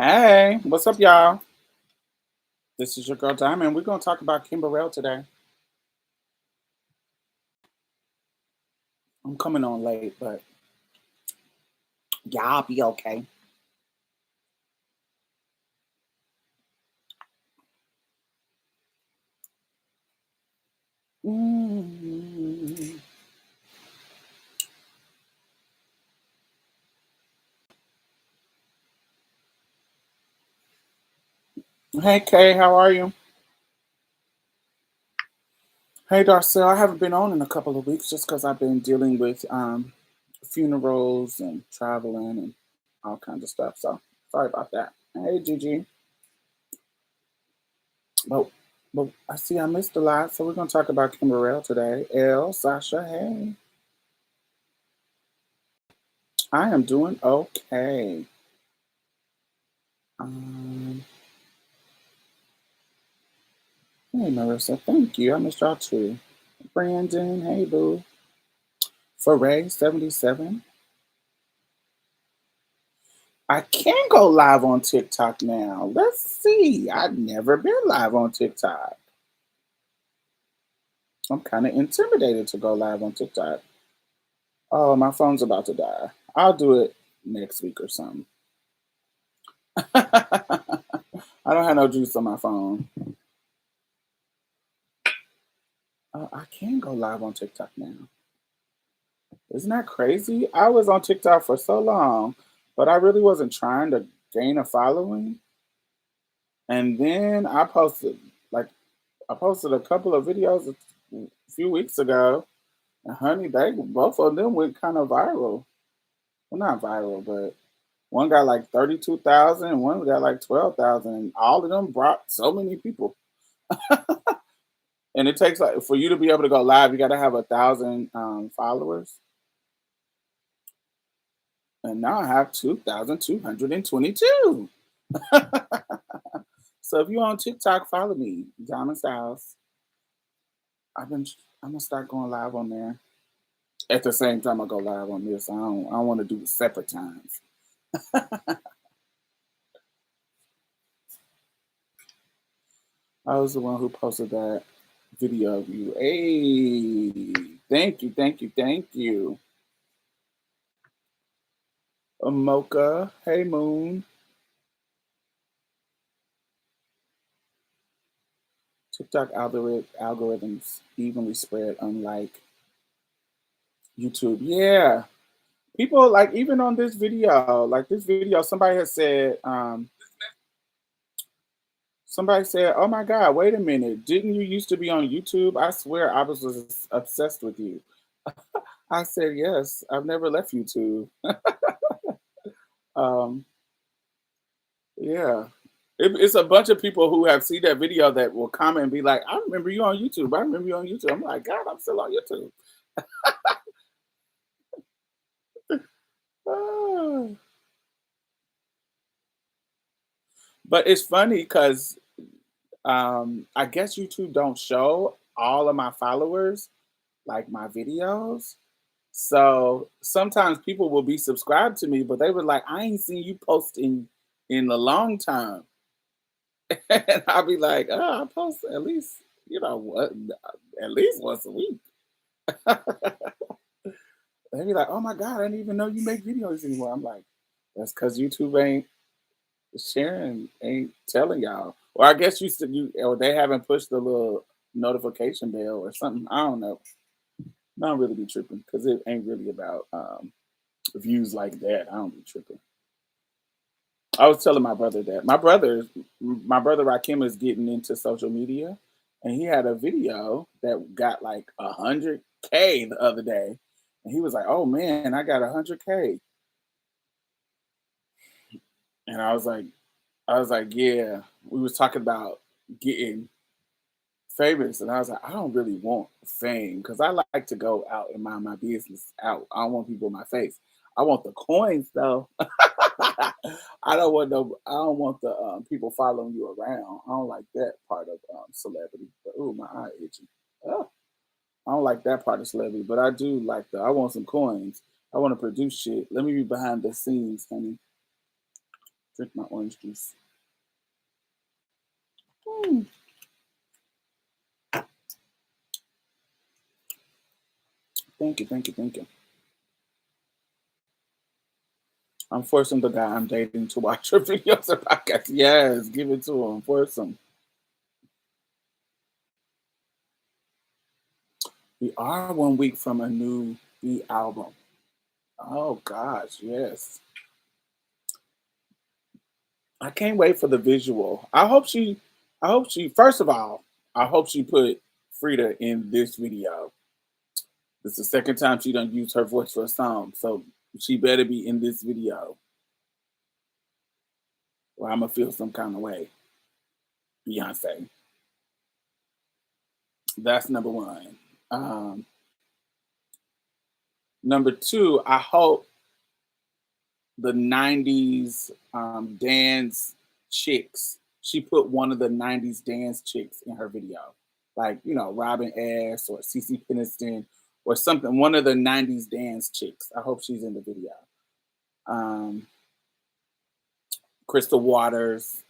Hey, what's up, y'all? This is your girl Diamond. We're gonna talk about Burrell today. I'm coming on late, but y'all be okay. Mm. Hey, Kay, how are you? Hey, Darcel, I haven't been on in a couple of weeks just because I've been dealing with funerals and traveling and all kinds of stuff. So sorry about that. Hey, Gigi. But, but I see I missed a lot, so we're gonna talk about Burrell today. Elle, Sasha, hey. I am doing okay. Um, Hey, Marissa. Thank you. I missed y'all too. Brandon. Hey, boo. Foray 77. I can go live on TikTok now. Let's see. I've never been live on TikTok. I'm kind of intimidated to go live on TikTok. Oh, my phone's about to die. I'll do it next week or something. I don't have no juice on my phone. I can go live on TikTok now. Isn't that crazy? I was on TikTok for so long, but I really wasn't trying to gain a following. And then like I posted a couple of videos a few weeks ago, and honey, they both of them went kind of viral. Well, not viral, but one got like 32,000, and one got like 12,000. And all of them brought so many people. And it takes like for you to be able to go live, you got to have 1,000 followers. And now I have 2,222. So if you're on TikTok, follow me, Diamond Styles. I've been I'm gonna start going live on there. At the same time I go live on this. I don't want to do separate times. I was the one who posted that video of you. Hey, thank you, thank you, thank you. Mocha, hey Moon. TikTok algorithms evenly spread unlike YouTube. Yeah. People like even on this video, somebody has said, somebody said, "Oh my God, wait a minute! Didn't you used to be on YouTube? I swear I was obsessed with you." I said, "Yes, I've never left YouTube." um, yeah, it's a bunch of people who have seen that video that will comment and be like, "I remember you on YouTube. I remember you on YouTube." I'm like, "God, I'm still on YouTube." Ah. But it's funny because I guess YouTube don't show all of my followers like my videos. So sometimes people will be subscribed to me, but they were like, I ain't seen you posting in a long time. And I'll be like, oh, I post at least, what, at least once a week. They be like, oh my God, I didn't even know you make videos anymore. I'm like, that's because YouTube ain't sharing, ain't telling y'all. Or I guess or they haven't pushed the little notification bell or something. I don't know. I don't really be tripping because it ain't really about views like that. I don't be tripping. I was telling my brother that my brother Rakim is getting into social media, and he had a video that got like 100K the other day, and he was like, "Oh man, I got 100K," and I was like, "Yeah." We was talking about getting famous, and I was like, "I don't really want fame because I like to go out and mind my business out. I don't want people in my face. I want the coins though." I don't want the people following you around. I don't like that part of celebrity. But, ooh, my eye itching. Oh, I don't like that part of celebrity, but I do like I want some coins. I want to produce shit. Let me be behind the scenes, honey. Drink my orange juice. Mm. Thank you, thank you, thank you. I'm forcing the guy I'm dating to watch your videos or podcasts. Yes, give it to him. Force him. We are 1 week from a new B album. Oh gosh, yes. I can't wait for the visual. I hope she first of all, I hope she put Frida in this video. It's the second time she done used her voice for a song. So she better be in this video. Or I'm gonna feel some kind of way. Beyonce. That's number one. Um, Number two, I hope the 90s dance chicks, she put one of the 90s dance chicks in her video. Like, Robin S. or Cece Peniston or something, one of the 90s dance chicks. I hope she's in the video. Crystal Waters,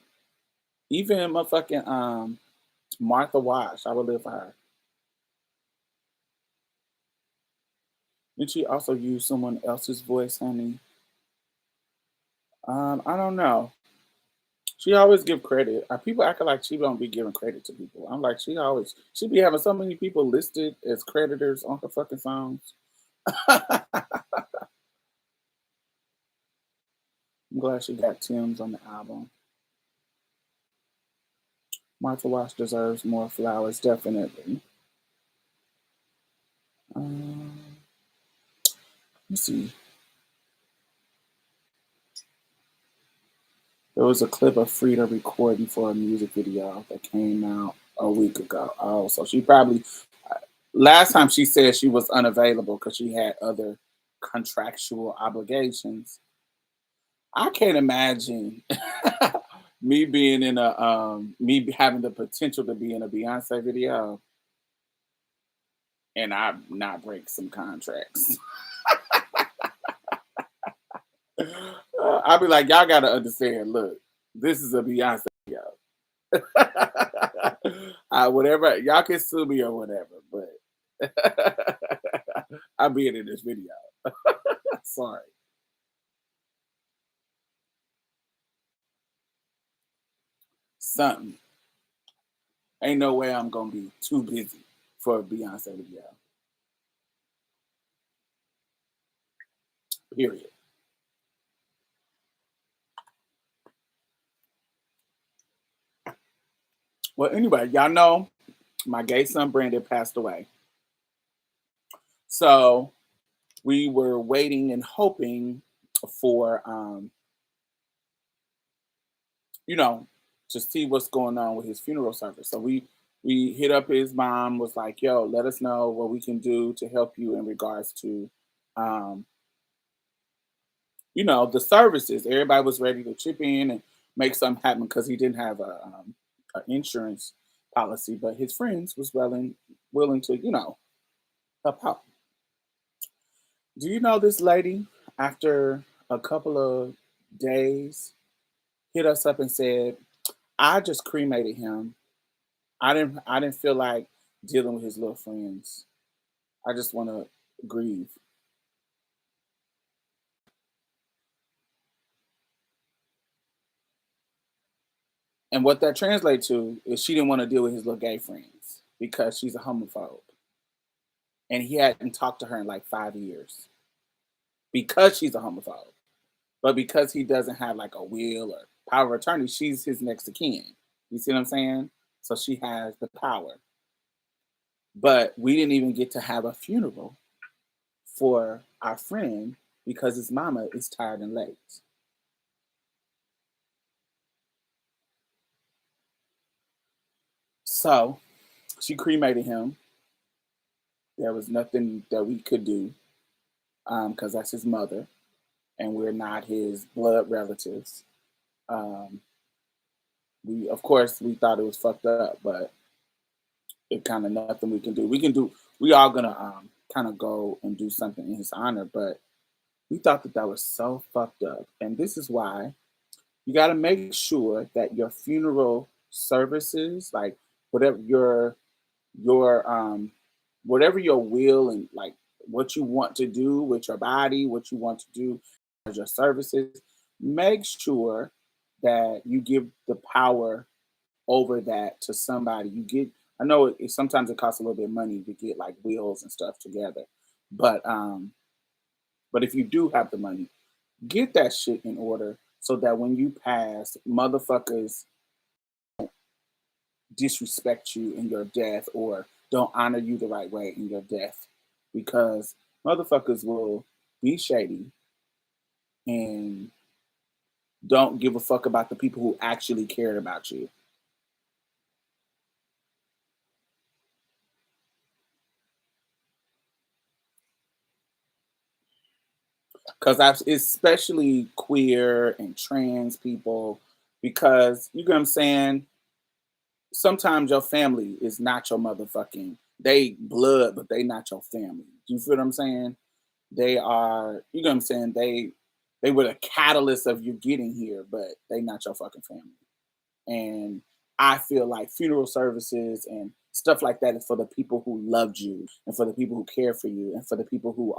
even motherfucking Martha Wash. I would live for her. Did she also use someone else's voice, honey? I don't know. She always give credit. People acting like she don't be giving credit to people. I'm like, she be having so many people listed as creditors on her fucking songs. I'm glad she got Tim's on the album. Martha Wash deserves more flowers, definitely. Let's see. There was a clip of Frida recording for a music video that came out a week ago. Oh, so she probably last time she said she was unavailable because she had other contractual obligations. I can't imagine me being in me having the potential to be in a Beyonce video and I not break some contracts. I'll be like, y'all gotta understand. Look, this is a Beyonce video. Whatever, y'all can sue me or whatever, but I'm being in this video. Sorry. Something. Ain't no way I'm gonna be too busy for a Beyonce video. Period. Well, anyway, y'all know my gay son Brandon passed away. So we were waiting and hoping for you know, to see what's going on with his funeral service. So we hit up his mom, was like, yo, let us know what we can do to help you in regards to um, the services. Everybody was ready to chip in and make something happen because he didn't have a insurance policy, but his friends was willing to, help out. Do you know this lady, after a couple of days, hit us up and said, I just cremated him. I didn't feel like dealing with his little friends. I just want to grieve. And what that translates to is she didn't want to deal with his little gay friends because she's a homophobe. And he hadn't talked to her in like 5 years because she's a homophobe. But because he doesn't have like a will or power of attorney, she's his next of kin. You see what I'm saying? So she has the power. But we didn't even get to have a funeral for our friend because his mama is tired and late. So she cremated him. There was nothing that we could do because that's his mother, and we're not his blood relatives. Um, of course, we thought it was fucked up, but it kind of nothing we can do. We are gonna kind of go and do something in his honor, but we thought that was so fucked up, and this is why you got to make sure that your funeral services, like whatever your whatever your will and like what you want to do with your body, what you want to do as your services, make sure that you give the power over that to somebody. You get, I know sometimes it costs a little bit of money to get like wills and stuff together, but if you do have the money, get that shit in order so that when you pass, motherfuckers disrespect you in your death or don't honor you the right way in your death, because motherfuckers will be shady and don't give a fuck about the people who actually cared about you. Because I, especially queer and trans people, because you know what I'm saying. Sometimes your family is not your motherfucking. They blood, but they not your family. Do you feel what I'm saying? They are, you know what I'm saying. They were the catalyst of you getting here, but they not your fucking family. And I feel like funeral services and stuff like that is for the people who loved you and for the people who care for you and for the people who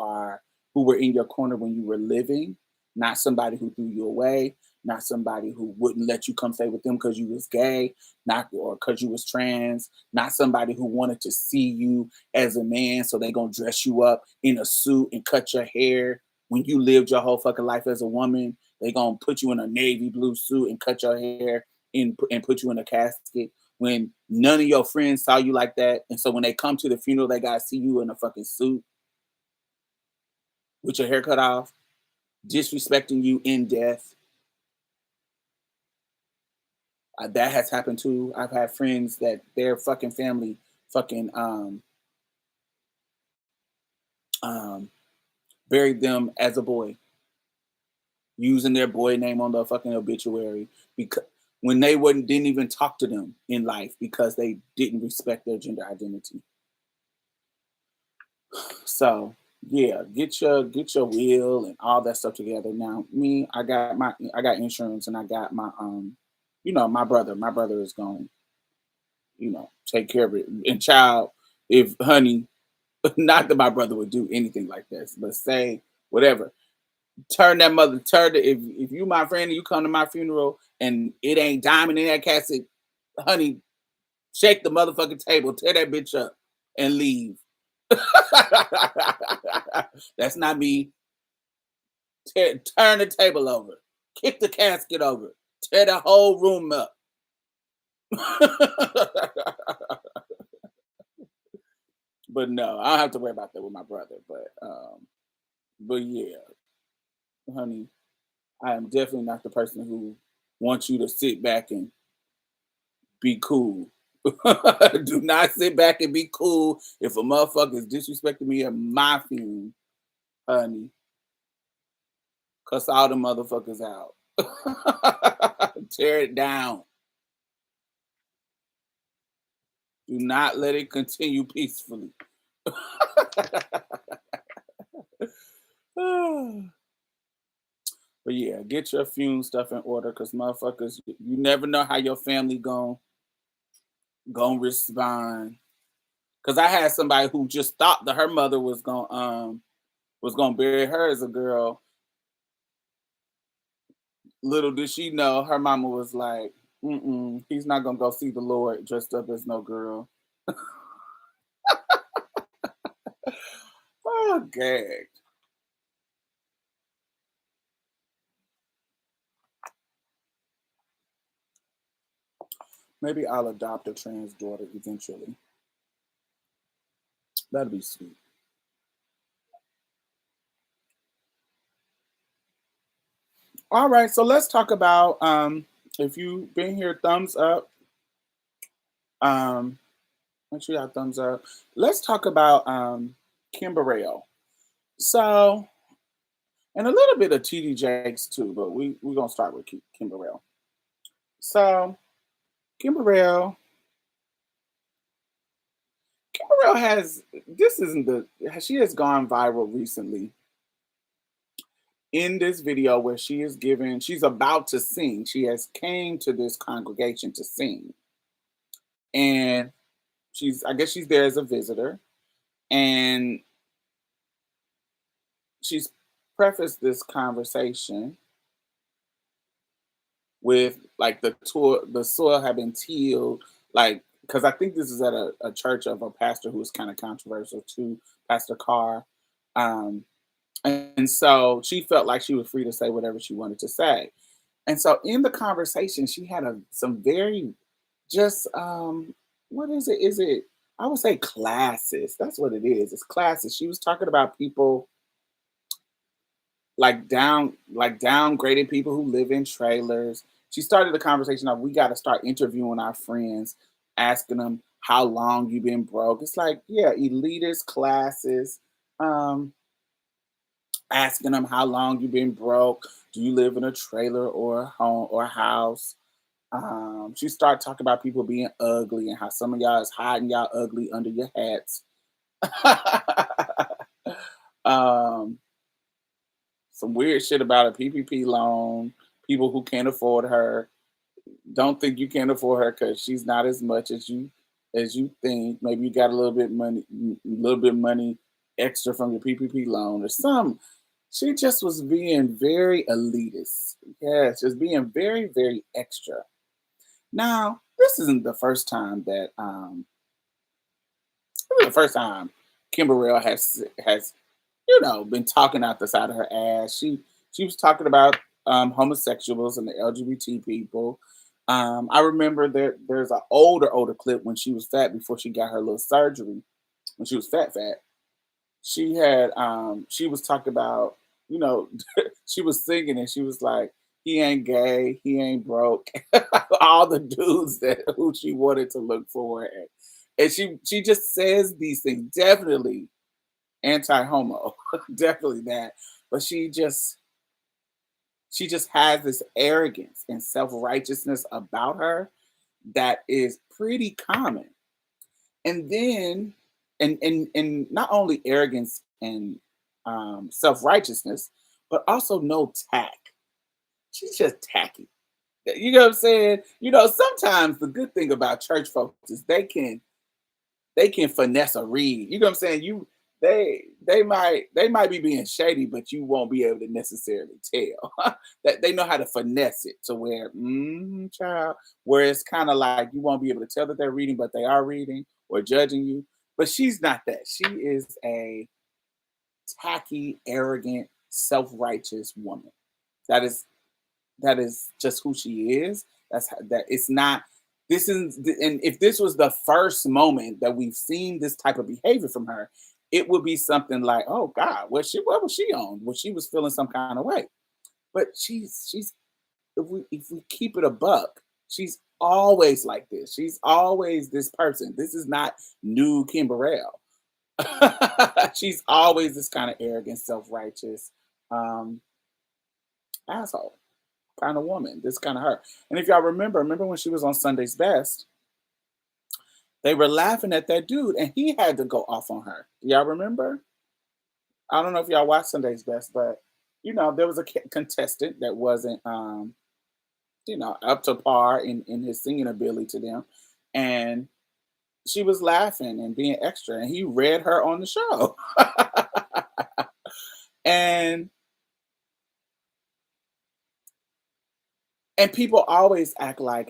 were in your corner when you were living, not somebody who threw you away, not somebody who wouldn't let you come stay with them because you was gay, not or because you was trans, not somebody who wanted to see you as a man, so they gonna dress you up in a suit and cut your hair when you lived your whole fucking life as a woman. They gonna put you in a navy blue suit and cut your hair and put you in a casket when none of your friends saw you like that. And so when they come to the funeral, they gotta see you in a fucking suit with your hair cut off, disrespecting you in death. That has happened too. I've had friends that their fucking family fucking um buried them as a boy, using their boy name on the fucking obituary because when they wouldn't didn't even talk to them in life because they didn't respect their gender identity. So yeah, get your will and all that stuff together. Now, me, I got insurance and I got my my brother. My brother is going, take care of it. And child, if honey, not that my brother would do anything like this, but say whatever. If you my friend and you come to my funeral and it ain't diamond in that casket, honey, shake the motherfucking table, tear that bitch up and leave. That's not me. Turn the table over, kick the casket over, tear the whole room up. But no, I don't have to worry about that with my brother. But yeah, honey, I am definitely not the person who wants you to sit back and be cool. Do not sit back and be cool if a motherfucker is disrespecting me at my funeral, honey. Cuss all the motherfuckers out. Tear it down. Do not let it continue peacefully. But yeah, get your fume stuff in order because motherfuckers, you never know how your family gon' respond. Cause I had somebody who just thought that her mother was gonna bury her as a girl. Little did she know her mama was like, he's not gonna go see the Lord dressed up as no girl. Oh gag. Maybe I'll adopt a trans daughter eventually. That'd be sweet. All right, so let's talk about if you've been here, thumbs up. Um Make sure y'all thumbs up. Let's talk about Kim Burrell. So, and a little bit of TD Jakes too, but we're gonna start with Kim Burrell. So, Kim Burrell, Kim Burrell has this isn't the she has gone viral recently in this video where she's about to sing. She has came to this congregation to sing. And I guess she's there as a visitor. And she's prefaced this conversation with like the soil had been tilled, like because I think this is at a church of a pastor who was kind of controversial too, Pastor Carr. Um, and so she felt like she was free to say whatever she wanted to say. And so in the conversation, she had some very just what is it? Is it I would say classes. That's what it is. It's classes. She was talking about people like downgraded people who live in trailers. She started the conversation of we got to start interviewing our friends, asking them how long you been broke. It's like, yeah, elitist classes, um, asking them how long you been broke. Do you live in a trailer or a home or a house? She started talking about people being ugly and how some of y'all is hiding y'all ugly under your hats. um, some weird shit about a PPP loan. People who can't afford her don't think you can afford her because she's not as much as you think. Maybe you got a little bit money extra from your PPP loan or some. She just was being very elitist. Yes, just being very very extra. Now this isn't the first time that this is the first time Kim Burrell has been talking out the side of her ass. She was talking about homosexuals and the LGBT people. I remember there's an older clip when she was fat before she got her little surgery. When she was fat, she was talking about you know she was singing and she was like he ain't gay, he ain't broke. All the dudes that who she wanted to look for, and she just says these things definitely anti-homo, definitely that. But she just has this arrogance and self-righteousness about her that is pretty common. And then and not only arrogance and self-righteousness, but also no tact. She's just tacky. You know what I'm saying? Sometimes the good thing about church folks is they can finesse a read. You know what I'm saying? They might be being shady, but you won't be able to necessarily tell. That they know how to finesse it to where, child, where it's kind of like you won't be able to tell that they're reading, but they are reading or judging you. But she's not that. She is a tacky, arrogant, self-righteous woman. That is that is just who she is. That it's not. This is, and if this was the first moment that we've seen this type of behavior from her, it would be something like, "Oh God, what was she on? Well, she was feeling some kind of way." But she's if we keep it a buck, she's always like this. She's always this person. This is not new Kim Burrell. She's always this kind of arrogant, self-righteous um, asshole kind of woman. This kind of her. And if y'all remember when she was on Sunday's Best, they were laughing at that dude, and he had to go off on her. Y'all remember? I don't know if y'all watched Sunday's Best, but there was a contestant that wasn't, up to par in his singing ability to them, and she was laughing and being extra, and he read her on the show, and people always act like,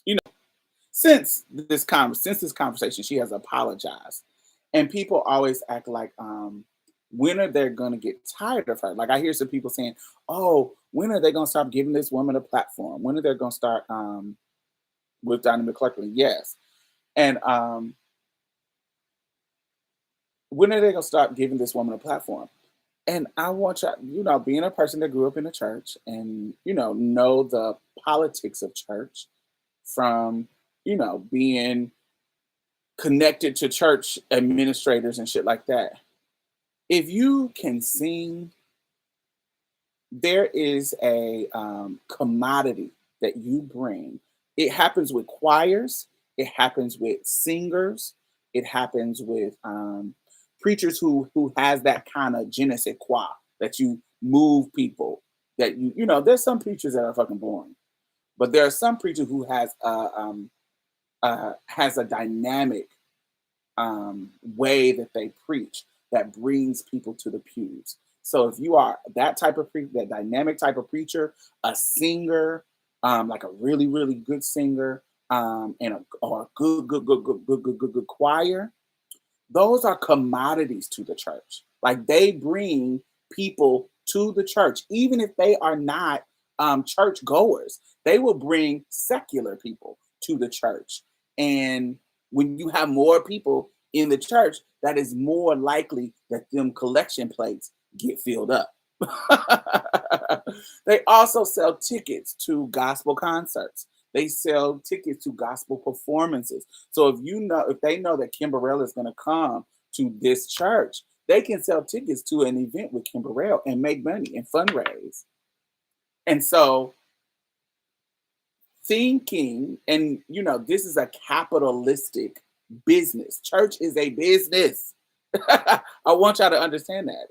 you know, since this conversation, she has apologized, and people always act like, when are they going to get tired of her? Like I hear some people saying, "Oh, when are they going to stop giving this woman a platform? When are they going to start with Donnie McClurkin?" Yes, and when are they going to stop giving this woman a platform? And I want you, being a person that grew up in the church and know the politics of church from being connected to church administrators and shit like that. If you can sing, there is a commodity that you bring. It happens with choirs, it happens with singers, it happens with preachers who has that kind of je ne sais quoi, that you move people, that there's some preachers that are fucking boring, but there are some preachers who has a dynamic way that they preach that brings people to the pews. So if you are that type of preacher, that dynamic type of preacher, a singer, like a really really good singer, or a good choir, those are commodities to the church. Like they bring people to the church, even if they are not church goers. They will bring secular people to the church. And when you have more people in the church, that is more likely that them collection plates get filled up. They also sell tickets to gospel concerts. They sell tickets to gospel performances. So if they know that Kim Burrell is going to come to this church, they can sell tickets to an event with Kim Burrell and make money and fundraise. And so thinking, and this is a capitalistic business. Church is a business. I want y'all to understand that.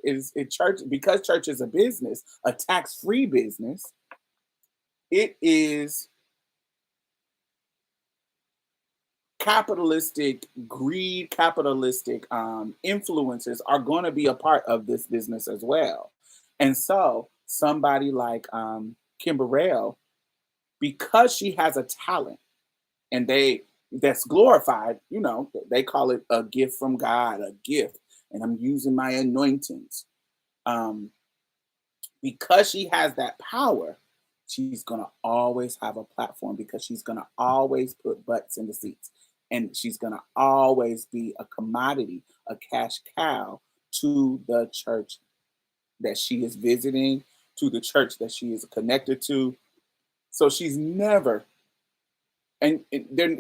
Church, because church is a business, a tax-free business, it is capitalistic greed, capitalistic influences are going to be a part of this business as well. And so somebody like Kim Burrell, because she has a talent, and that's glorified, they call it a gift from God, a gift, and I'm using my anointings. Because she has that power, she's going to always have a platform, because she's going to always put butts in the seats, and she's going to always be a commodity, a cash cow to the church that she is visiting, to the church that she is connected to. So she's never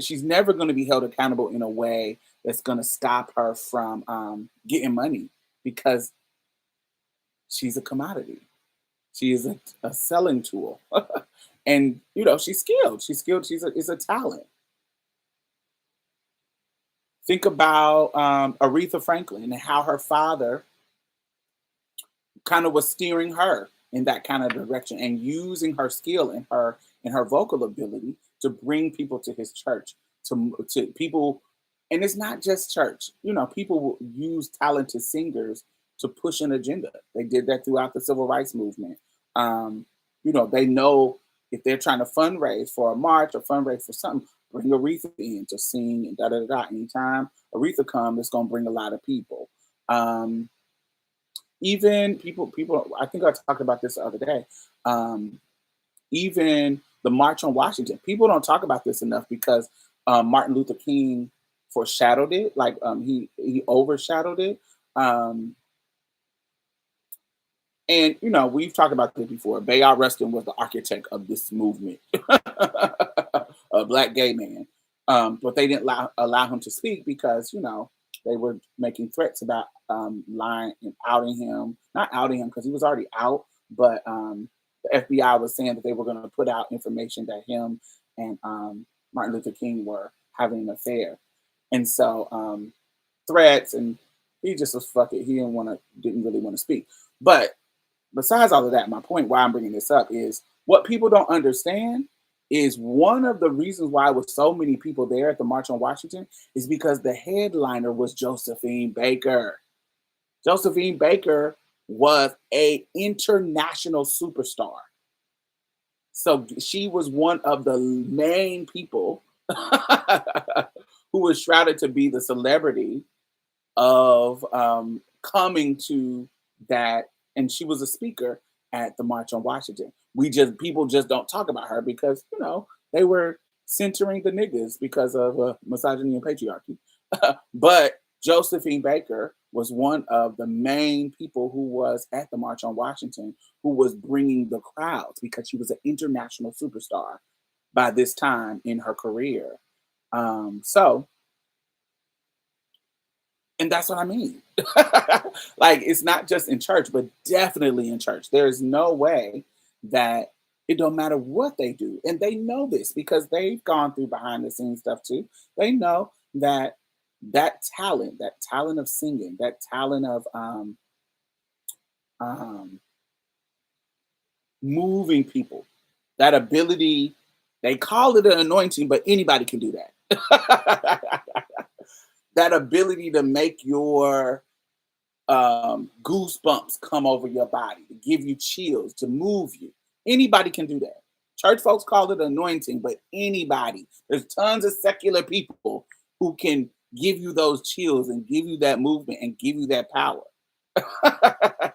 she's never going to be held accountable in a way that's going to stop her from getting money, because she's a commodity. She is a selling tool. And she's skilled. She's a talent. Think about Aretha Franklin and how her father kind of was steering her in that kind of direction, and using her skill and her vocal ability to bring people to his church, to people. And it's not just church. People will use talented singers to push an agenda. They did that throughout the civil rights movement. They know if they're trying to fundraise for a march or fundraise for something, bring Aretha in to sing and da da da. Anytime Aretha comes, it's gonna bring a lot of people. Even people. I think I talked about this the other day. Even the March on Washington, people don't talk about this enough, because Martin Luther King foreshadowed it. Like he overshadowed it. And we've talked about this before. Bayard Rustin was the architect of this movement, a black gay man. But they didn't allow him to speak, because they were making threats about lying and outing him. Not outing him because he was already out, but the FBI was saying that they were going to put out information that him and Martin Luther King were having an affair, and so threats, and he just was fuck it. He didn't really want to speak. But besides all of that, my point why I'm bringing this up is what people don't understand is one of the reasons why with so many people there at the March on Washington is because the headliner was Josephine Baker. Josephine Baker was an international superstar. So she was one of the main people who was shrouded to be the celebrity of coming to that. And she was a speaker at the March on Washington. People just don't talk about her because, they were centering the niggas because of misogyny and patriarchy. But Josephine Baker was one of the main people who was at the March on Washington, who was bringing the crowds, because she was an international superstar by this time in her career. And that's what I mean. Like, it's not just in church, but definitely in church. There's no way that it don't matter what they do. And they know this because they've gone through behind the scenes stuff too. They know that that talent of singing, that talent of um, moving people, that ability, they call it an anointing, but anybody can do that. That ability to make your goosebumps come over your body, to give you chills, to move you. Anybody can do that. Church folks call it anointing, but anybody. There's tons of secular people who can give you those chills and give you that movement and give you that power. I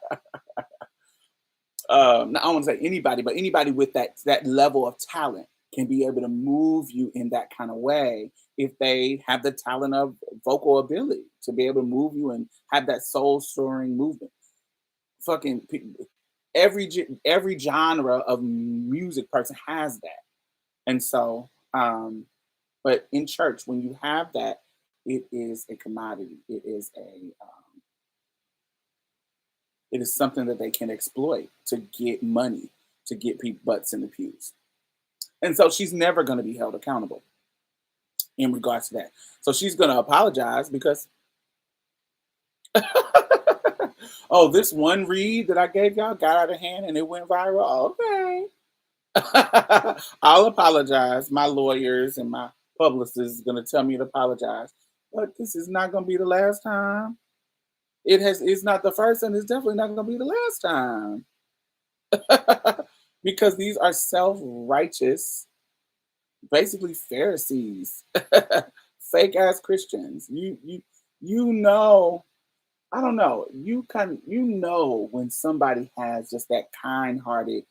don't want to say anybody, but anybody with that level of talent can be able to move you in that kind of way if they have the talent of vocal ability to be able to move you and have that soul stirring movement. Fucking every genre of music person has that, and so but in church when you have that, it is a commodity. It is something that they can exploit to get money, to get people butts in the pews. And so she's never going to be held accountable in regards to that. So she's going to apologize because, oh, this one read that I gave y'all got out of hand and it went viral. Okay. I'll apologize. My lawyers and my publicist is going to tell me to apologize. But this is not going to be the last time. It's not the first and it's definitely not going to be the last time. Because these are self-righteous, basically Pharisees, fake ass Christians. You know, I don't know. You know when somebody has just that kind-hearted,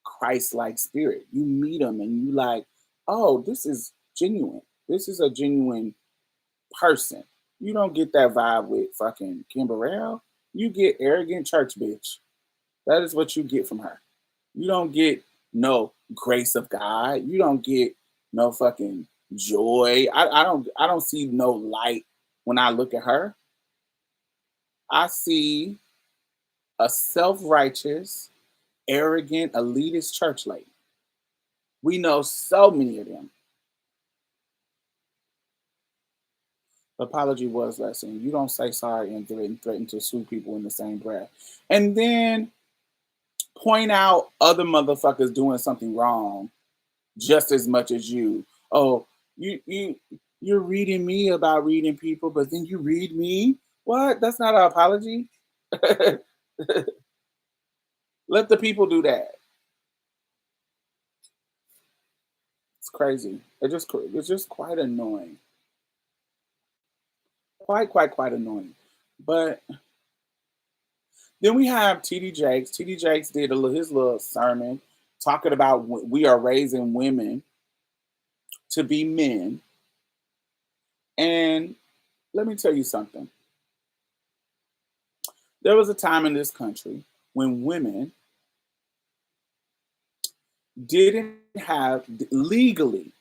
Christ-like spirit. You meet them and you like, oh, this is genuine. This is a genuine person. You don't get that vibe with fucking Kim Burrell. You get arrogant church bitch. That is what you get from her. You don't get no grace of God. You don't get no fucking joy. I don't see no light when I look at her. I see a self-righteous, arrogant, elitist church lady. We know so many of them. The apology was lesson. You don't say sorry and threaten to sue people in the same breath. And then point out other motherfuckers doing something wrong just as much as you. Oh, you're reading me about reading people, but then you read me? What? That's not an apology. Let the people do that. It's crazy. It's just quite annoying. Quite annoying. But then we have TD Jakes. TD Jakes did his little sermon talking about we are raising women to be men. And let me tell you something. There was a time in this country when women didn't have legally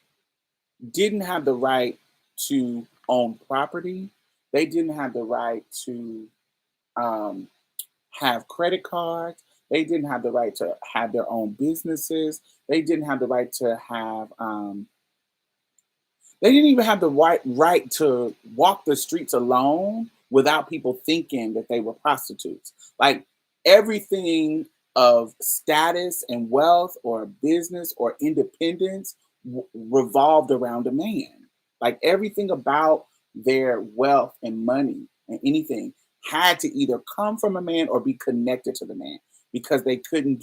didn't have the right to own property. They didn't have the right to um, have credit cards. They didn't have the right to have their own businesses. They didn't have the right to have they didn't even have the right to walk the streets alone without people thinking that they were prostitutes. Like everything of status and wealth or business or independence revolved around a man. Like everything about their wealth and money and anything had to either come from a man or be connected to the man because they couldn't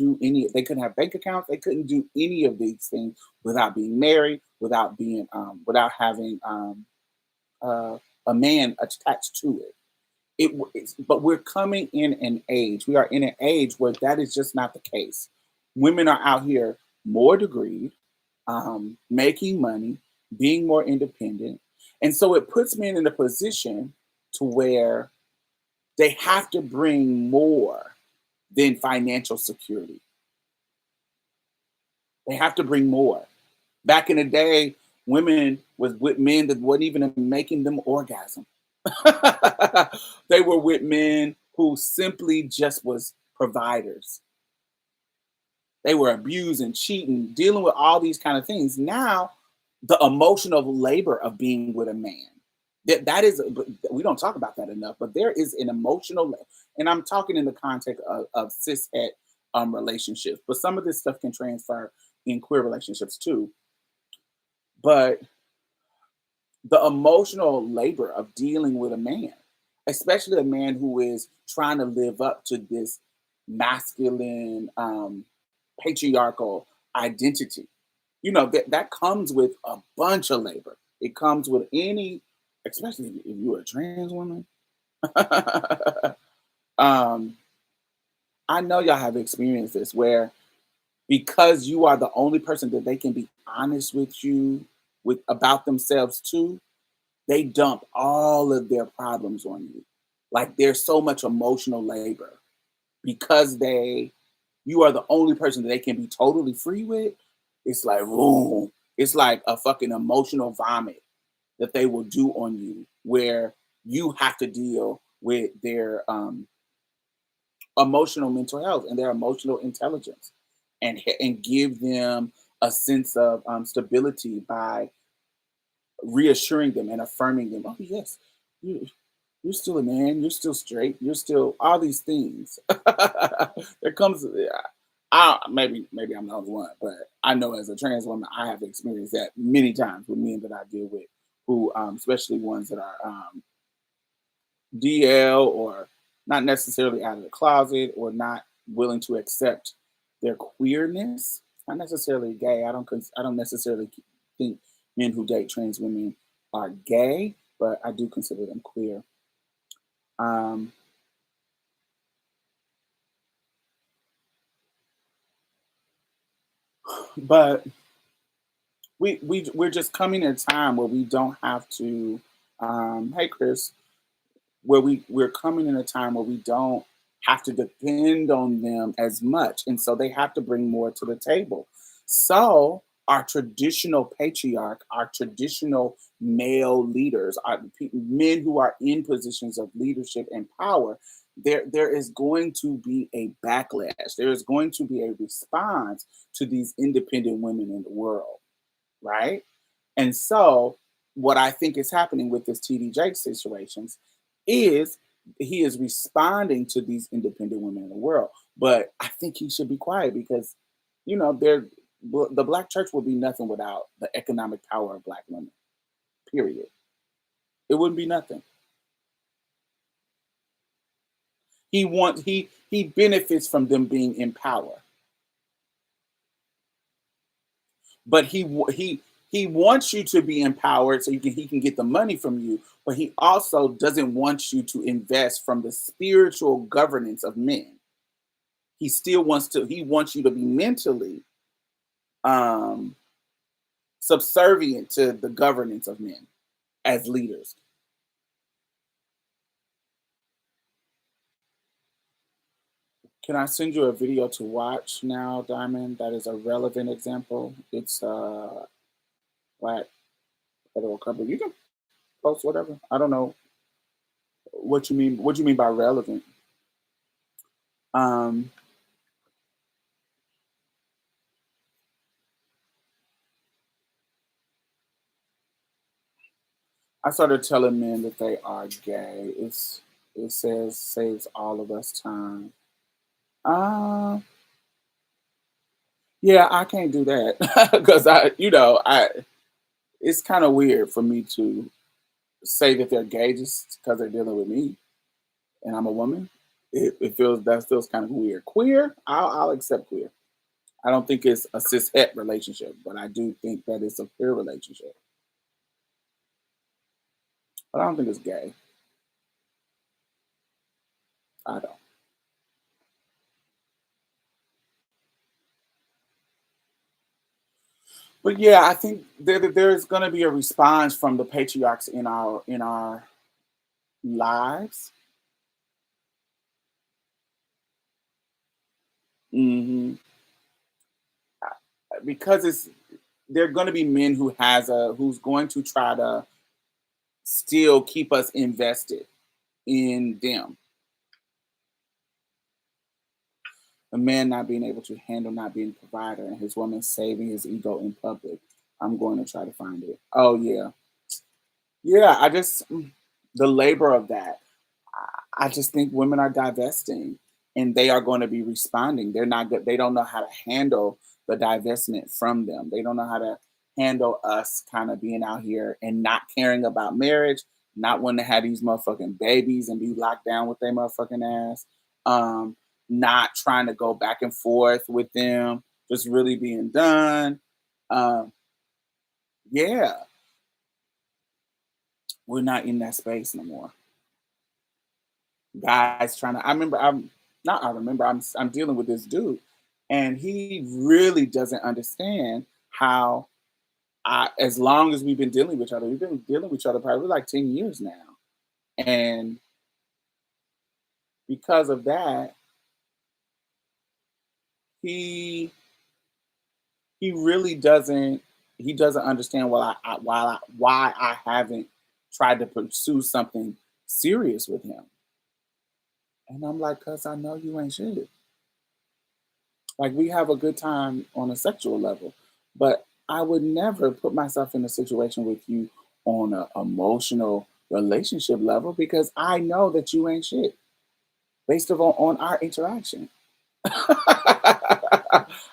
have bank accounts, they couldn't do any of these things without being married, without having uh, a man attached to it. But we're coming in an age. We are in an age where that is just not the case. Women are out here more degreed, making money, being more independent, and so it puts men in a position to where they have to bring more than financial security. They have to bring more. Back in the day, women was with men that wasn't even making them orgasm. They were with men who simply just was providers. They were abusing, cheating, dealing with all these kind of things. Now, the emotional labor of being with a man. That is, we don't talk about that enough, but there is an and I'm talking in the context of cishet relationships, but some of this stuff can transfer in queer relationships too. But the emotional labor of dealing with a man, especially a man who is trying to live up to this masculine, patriarchal identity. That comes with a bunch of labor. It comes with any, especially if you're a trans woman. um, I know y'all have experienced this where because you are the only person that they can be honest with you with about themselves too, they dump all of their problems on you. Like there's so much emotional labor because you are the only person that they can be totally free with. It's like, boom. It's like a fucking emotional vomit that they will do on you, where you have to deal with their emotional mental health and their emotional intelligence, and give them a sense of stability by reassuring them and affirming them. Oh yes, you, you're still a man. You're still straight. You're still all these things. There comes, maybe I'm the only one, but I know as a trans woman, I have experienced that many times with men that I deal with, who, especially ones that are DL or not necessarily out of the closet or not willing to accept their queerness. Not necessarily gay. I don't necessarily think men who date trans women are gay, but I do consider them queer. Um, but we're just coming at a time where we don't have to. Hey, Chris, where we're coming in a time where we don't have to depend on them as much, and so they have to bring more to the table. So our traditional patriarch, our traditional male leaders, our men who are in positions of leadership and power, there is going to be a backlash. There is going to be a response to these independent women in the world, right? And so, what I think is happening with this TD Jake situations is he is responding to these independent women in the world. But I think he should be quiet because, the black church will be nothing without the economic power of black women. Period. It wouldn't be nothing. He benefits from them being in power, but he wants you to be empowered so he can get the money from you, but he also doesn't want you to invest from the spiritual governance of men. He wants you to be mentally um subservient to the governance of men as leaders. Can I send you a video to watch now, Diamond? That is a relevant example. It's black federal couple. You can post whatever. I don't know what you mean. What do you mean by relevant? Um, I started telling men that they are gay. It says saves all of us time. Uh yeah, I can't do that because I it's kind of weird for me to say that they're gay just because they're dealing with me and I'm a woman. That feels kind of weird. Queer, I'll accept queer. I don't think it's a cis het relationship, but I do think that it's a queer relationship. But I don't think it's gay. I don't. But yeah, I think there's going to be a response from the patriarchs in our lives. hmm Because they're going to be men who's going to try to still keep us invested in them. A man not being able to handle not being a provider and his woman saving his ego in public. I'm going to try to find it. Oh yeah. Yeah, the labor of that. I just think women are divesting and they are going to be responding. They're not good. They don't know how to handle the divestment from them. They don't know how to handle us kind of being out here and not caring about marriage, not wanting to have these motherfucking babies and be locked down with their motherfucking ass. Um, Not trying to go back and forth with them, just really being done. Um, yeah, we're not in that space no more. Guys trying to I remember I'm dealing with this dude and he really doesn't understand how as long as we've been dealing with each other, we've been dealing with each other probably like 10 years now. And because of that, he he really doesn't understand why I haven't tried to pursue something serious with him. And I'm like, cause I know you ain't shit. Like we have a good time on a sexual level, but I would never put myself in a situation with you on a emotional relationship level because I know that you ain't shit based on our interaction.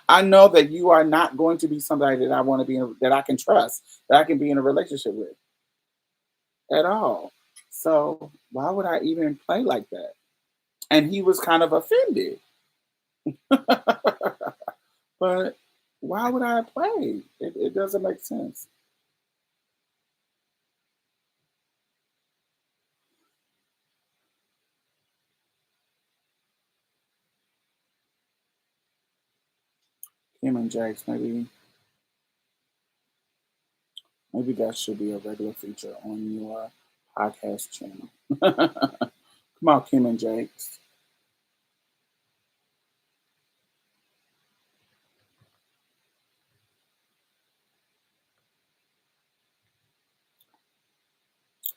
I know that you are not going to be somebody that I want to that I can trust, that I can be in a relationship with at all. So why would I even play like that? And he was kind of offended. But why would I play? It doesn't make sense. Kim and Jax, maybe that should be a regular feature on your podcast channel. Come on, Kim and Jax.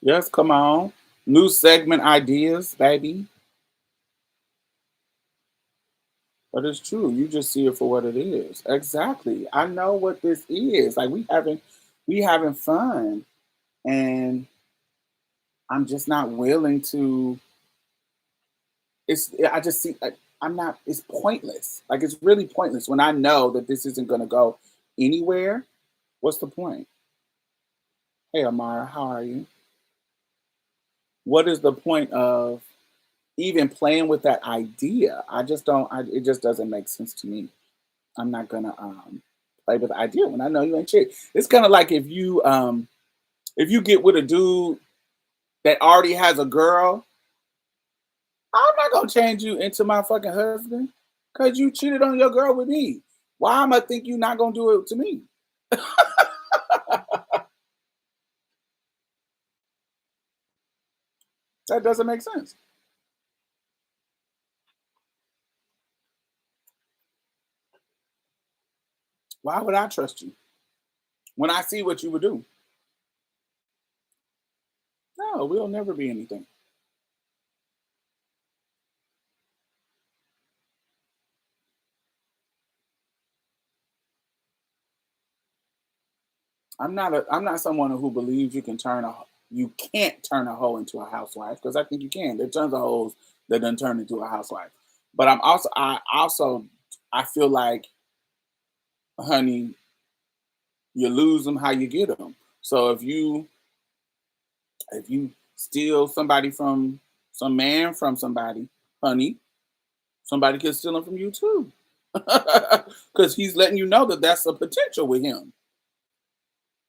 Yes, come on. New segment ideas, baby. But it's true. You just see it for what it is. Exactly. I know what this is. Like we having fun, and I'm just not willing to. I just see. I'm not. It's pointless. Like it's really pointless when I know that this isn't going to go anywhere. What's the point? Hey, Amara, how are you? What is the point of even playing with that idea? I just don't. It just doesn't make sense to me. I'm not gonna play with the idea when I know you ain't shit. It's kind of like if you get with a dude that already has a girl, I'm not gonna change you into my fucking husband because you cheated on your girl with me. Why am I think you not gonna do it to me? That doesn't make sense. Why would I trust you when I see what you would do? No, we'll never be anything. I'm not someone who believes you can't turn a hoe into a housewife because I think you can. There's tons of hoes that done turn into a housewife. But I feel like, honey, you lose them how you get them. So if you steal somebody from some man from somebody, honey, somebody can steal them from you too. Because he's letting you know that that's a potential with him.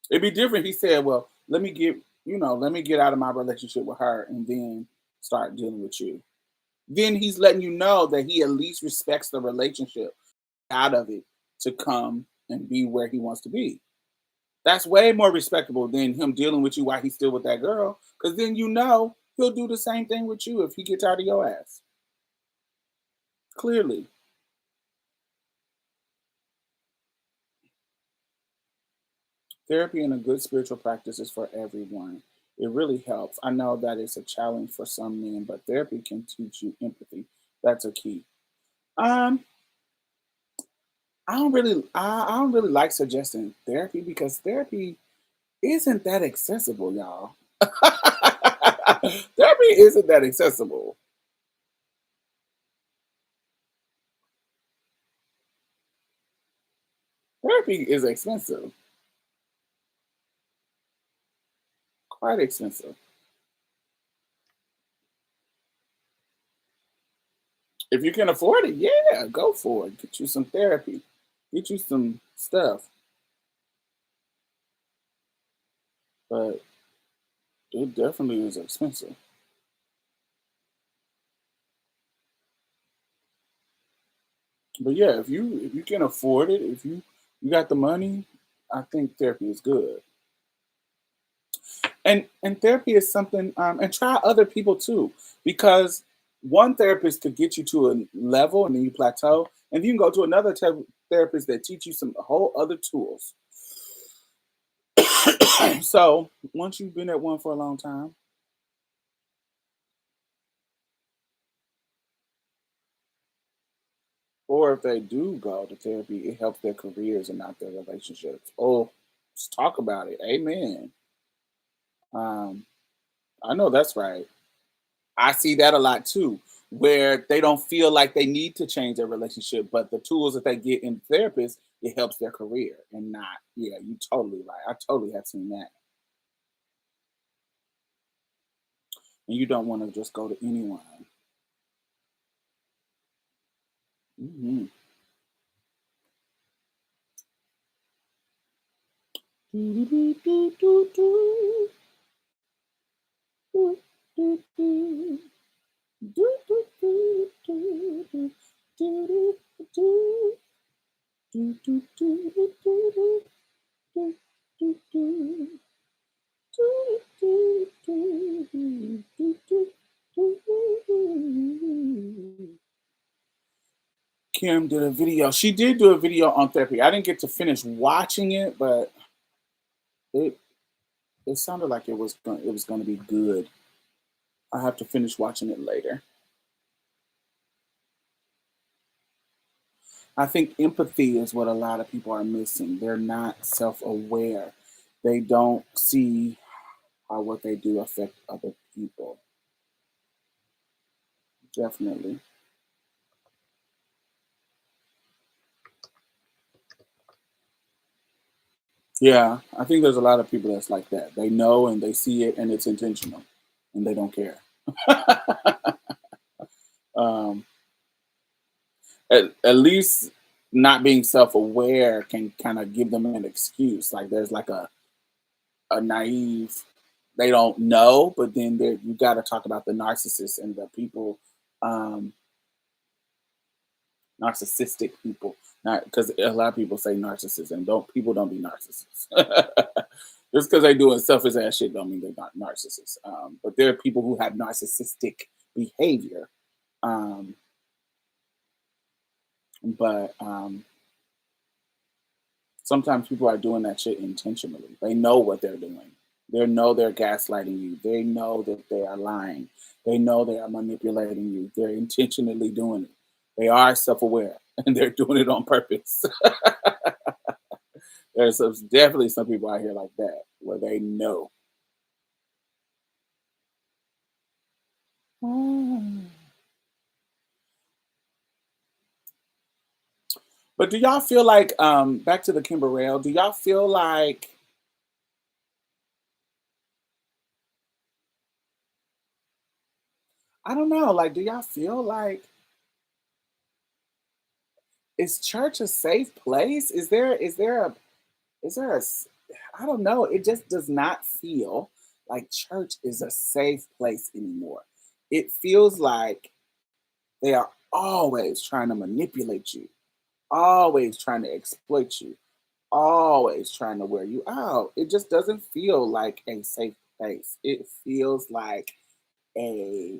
It'd be different. He said, "Well, let me get out of my relationship with her and then start dealing with you." Then he's letting you know that he at least respects the relationship out of it to come and be where he wants to be. That's way more respectable than him dealing with you while he's still with that girl. Because then he'll do the same thing with you if he gets out of your ass. Clearly, therapy and a good spiritual practice is for everyone. It really helps. I know that it's a challenge for some men, but therapy can teach you empathy. That's a key. Um, I don't really like suggesting therapy because therapy isn't that accessible, y'all. Therapy isn't that accessible. Therapy is expensive, quite expensive. If you can afford it, yeah, go for it. Get you some therapy. Get you some stuff. But it definitely is expensive. But yeah, if you can afford it, if you got the money, I think therapy is good. And therapy is something, and try other people too, because one therapist could get you to a level and then you plateau, and you can go to another therapist that teach you some whole other tools. So once you've been at one for a long time, or if they do go to therapy, it helps their careers and not their relationships. Oh, let's talk about it. Amen. Um, I know that's right. I see that a lot too, where they don't feel like they need to change their relationship, but the tools that they get in therapists, it helps their career and not, yeah, you totally right. I totally have seen that. And you don't want to just go to anyone. Hmm. Kim did a video. She did do a video on therapy. I didn't get to finish watching it, but it it sounded like it was going to be good. I have to finish watching it later. I think empathy is what a lot of people are missing. They're not self-aware. They don't see how what they do affect other people. Definitely. Yeah, I think there's a lot of people that's like that. They know and they see it and it's intentional and they don't care. um, at least not being self-aware can kind of give them an excuse. Like there's like a naive, they don't know, but then there you got to talk about the narcissists and the people, um, narcissistic people. Not because a lot of people say narcissism. Don't be narcissists. Just because they doing selfish ass shit don't mean they're not narcissists. But there are people who have narcissistic behavior. Um, but sometimes people are doing that shit intentionally. They know what they're doing. They know they're gaslighting you. They know that they are lying. They know they are manipulating you. They're intentionally doing it. They are self-aware and they're doing it on purpose. Definitely some people out here like that where they know. Mm. But do y'all feel like, back to the Kim Burrell, do y'all feel like, I don't know, like do y'all feel like, is church a safe place? Is there a I don't know, it just does not feel like church is a safe place anymore. It feels like they are always trying to manipulate you, always trying to exploit you, always trying to wear you out. It just doesn't feel like a safe place. It feels like a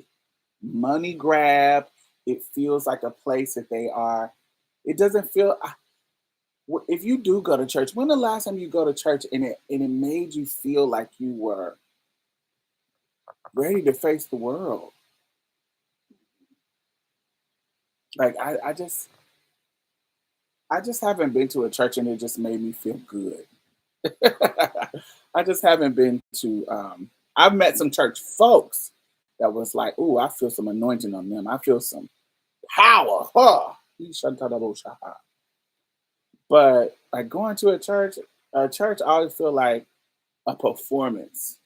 money grab. It feels like a place that they are. It doesn't feel. If you do go to church, when the last time you go to church and it made you feel like you were ready to face the world? Like I just haven't been to a church and it just made me feel good. I just haven't been to. I've met some church folks that was like, "Ooh, I feel some anointing on them. I feel some power." Huh. But like going to a church I always feel like a performance.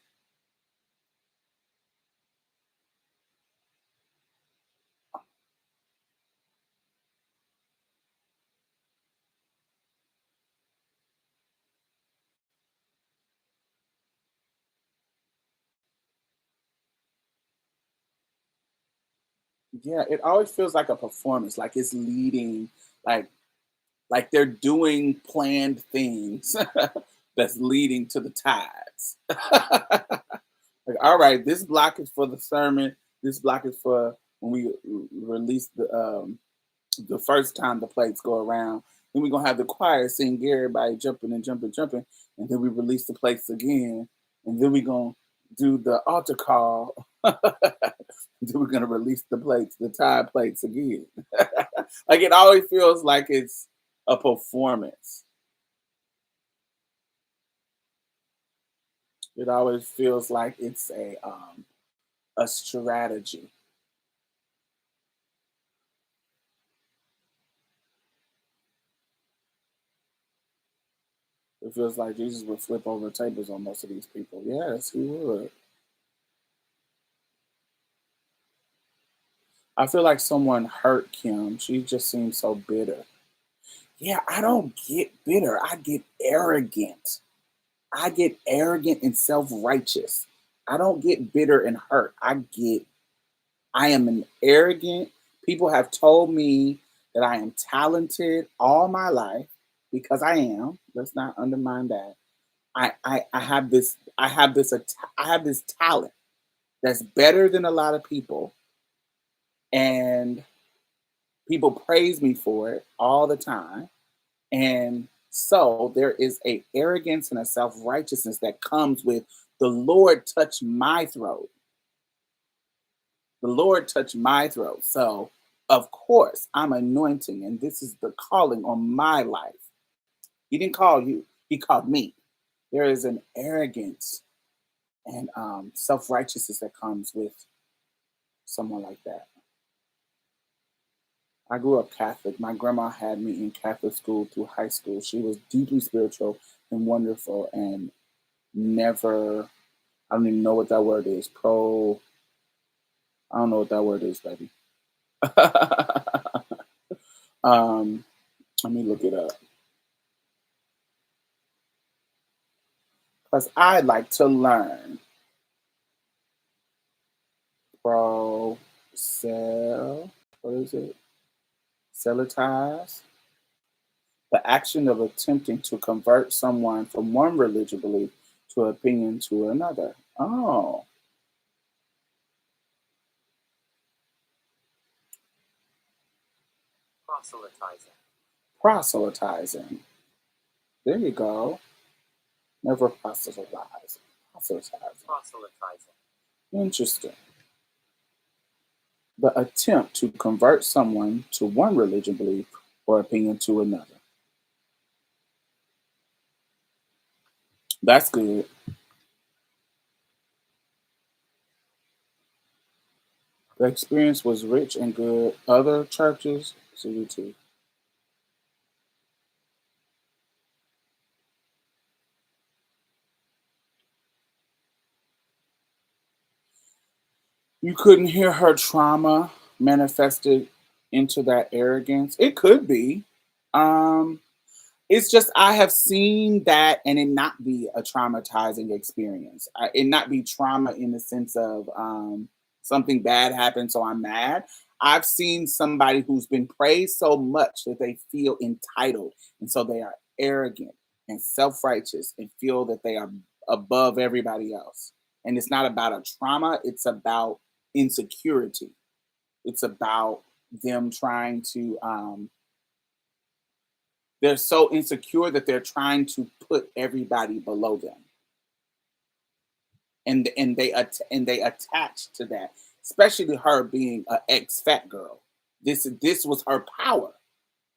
Yeah, it always feels like a performance, like it's leading, like like they're doing planned things that's leading to the tides. Like, all right, this block is for the sermon. This block is for when we release the first time the plates go around. Then we're gonna have the choir sing everybody jumping and jumping, jumping, and then we release the plates again, and then we're gonna do the altar call. Then we're gonna release the plates, the tide plates again. Like it always feels like it's a performance. It always feels like it's a strategy. It feels like Jesus would flip over tables on most of these people. Yes, he would. I feel like someone hurt Kim. She just seems so bitter. Yeah, I don't get bitter. I get arrogant. I get arrogant and self righteous. I don't get bitter and hurt. I am an arrogant. People have told me that I am talented all my life because I am. Let's not undermine that. I have I have this talent that's better than a lot of people, and people praise me for it all the time. And so there is a arrogance and a self-righteousness that comes with the Lord touched my throat. The Lord touched my throat. So of course I'm anointing, and this is the calling on my life. He didn't call you, he called me. There is an arrogance and self-righteousness that comes with someone like that. I grew up Catholic. My grandma had me in Catholic school through high school. She was deeply spiritual and wonderful and never, I don't even know what that word is. I don't know what that word is, baby. um, Let me look it up. Because I like to learn. Cell, what is it? Cellitize. The action of attempting to convert someone from one religious belief to opinion to another. Oh, proselytizing. There you go. Never proselytize. Proselytizing. Interesting. The attempt to convert someone to one religion belief or opinion to another. That's good. The experience was rich and good. Other churches, CBT. You couldn't hear her trauma manifested into that arrogance. It could be. Um, it's just I have seen that and it not be a traumatizing experience. It not be trauma in the sense of something bad happened, so I'm mad. I've seen somebody who's been praised so much that they feel entitled, and so they are arrogant and self-righteous and feel that they are above everybody else. And it's not about a trauma; it's about insecurity. It's about them trying to they're so insecure that they're trying to put everybody below them, and they attach to that, especially her being an ex fat girl. This was her power.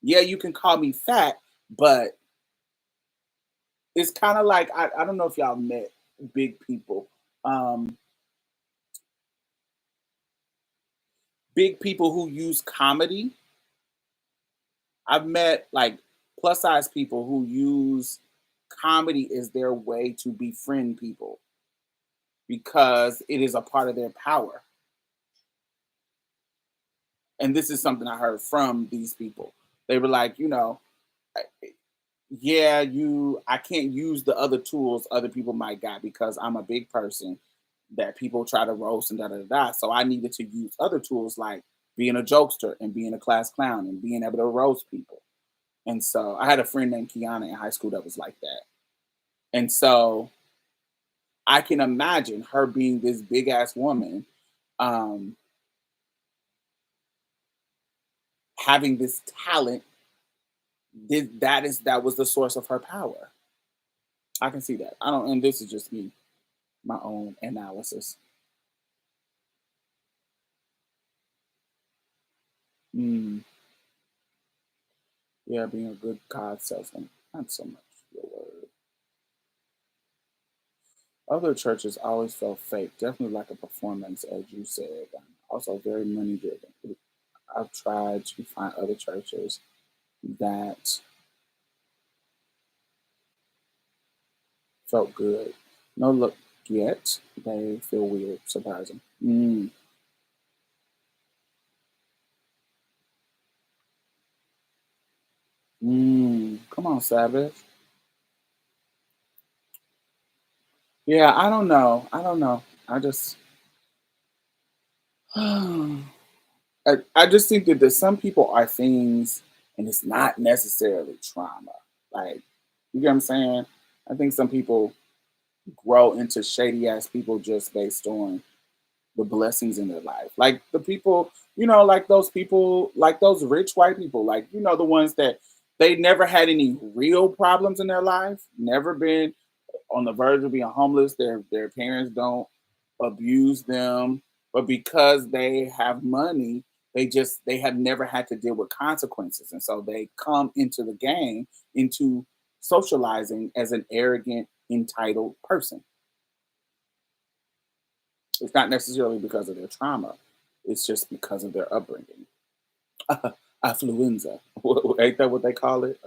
Yeah, you can call me fat, but it's kind of like I don't know if y'all met big people, um, big people who use comedy. I've met like plus size people who use comedy as their way to befriend people because it is a part of their power. And this is something I heard from these people. They were like, yeah, I can't use the other tools other people might got because I'm a big person that people try to roast and da da da. Da. So I needed to use other tools like being a jokester and being a class clown and being able to roast people. And so I had a friend named Kiana in high school that was like that. And so I can imagine her being this big ass woman, um, having this talent. That was the source of her power. I can see that. I don't, and this is just me, my own analysis. Mm, yeah, being a good God salesman. Not so much your word. Other churches always felt fake, definitely like a performance, as you said. Also, very money driven. I've tried to find other churches that felt good. No look yet. They feel weird, surprising. Come on, Sabbath. Yeah, I don't know. I don't know. I just, I just think that there's some people are things, and it's not necessarily trauma. Like, you get what I'm saying? I think some people grow into shady ass people just based on the blessings in their life. Like the people, like those people, like those rich white people, like, the ones that they never had any real problems in their life, never been on the verge of being homeless. Their parents don't abuse them, but because they have money, they have never had to deal with consequences, and so they come into the game into socializing as an arrogant, entitled person. It's not necessarily because of their trauma; it's just because of their upbringing. Affluenza, ain't that what they call it?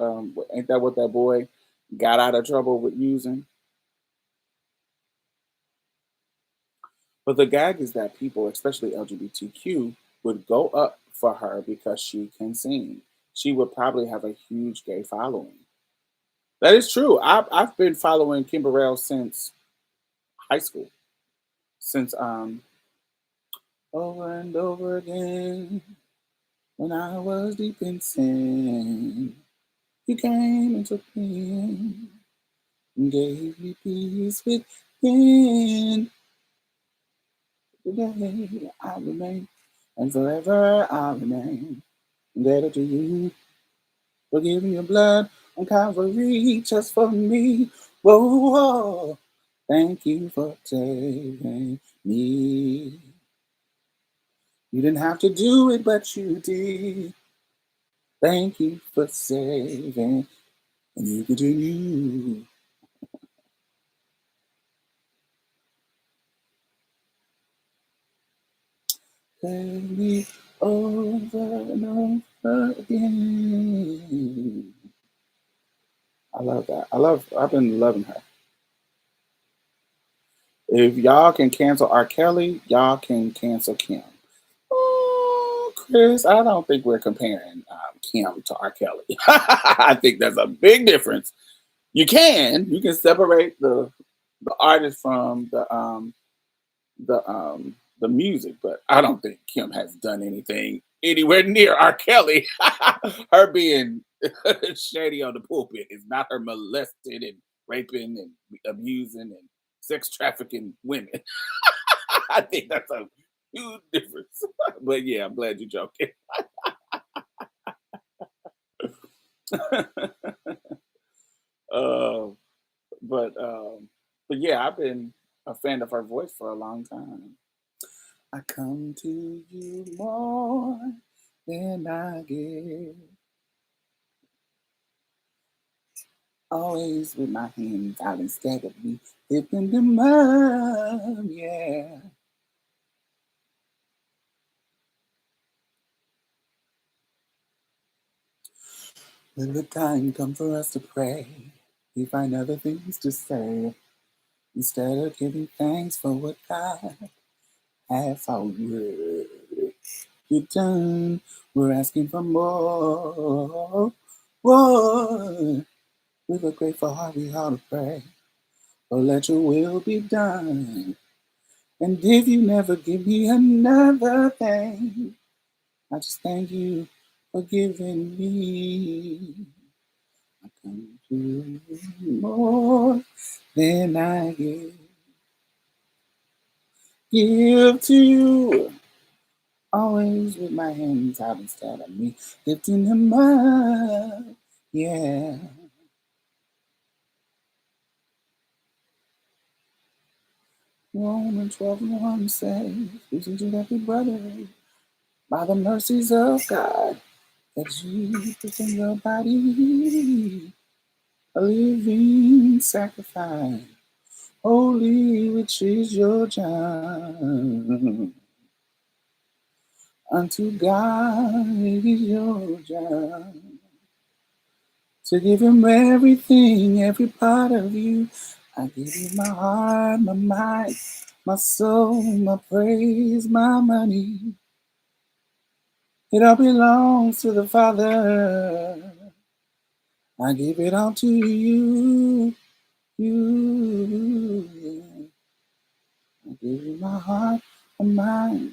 Ain't that what that boy got out of trouble with using? But the gag is that people, especially LGBTQ, would go up for her because she can sing. She would probably have a huge gay following. That is true. I've been following Kim Burrell since high school, since over and over again when I was deep in sin. You came and took me in and gave me peace within. Today I remain and forever I remain indebted to you for giving your blood on Calvary just for me. Whoa, whoa. Thank you for saving me. You didn't have to do it, but you did. Thank you for saving, and you continue. Save me over and over again. I love that. I've been loving her. If y'all can cancel R. Kelly, y'all can cancel Kim. Oh, Chris, I don't think we're comparing Kim to R. Kelly. I think there's a big difference. You can separate the artist from the music, but I don't think Kim has done anything anywhere near R. Kelly. Her being shady on the pulpit is not her molesting and raping and abusing and sex trafficking women. I think that's a huge difference. But yeah, I'm glad you're joking. uh, but yeah, I've been a fan of her voice for a long time. I come to you more than I give. Always with my hands out instead of me dipping them up, yeah. When the time comes for us to pray, we find other things to say instead of giving thanks for what God has already done. We're asking for more, more. With a grateful heart, we ought to pray. Oh, let your will be done. And if you never give me another thing, I just thank you for giving me. I come to you more than I give to you. Always with my hands out instead of me lifting them up. Yeah. Romans 12:1 says, listen to every brother by the mercies of God that you present your body a living sacrifice, holy, which is your job. Unto God is your job. To give him everything, every part of you. I give you my heart, my mind, my soul, my praise, my money. It all belongs to the Father. I give it all to you. You. I give you my heart, my mind,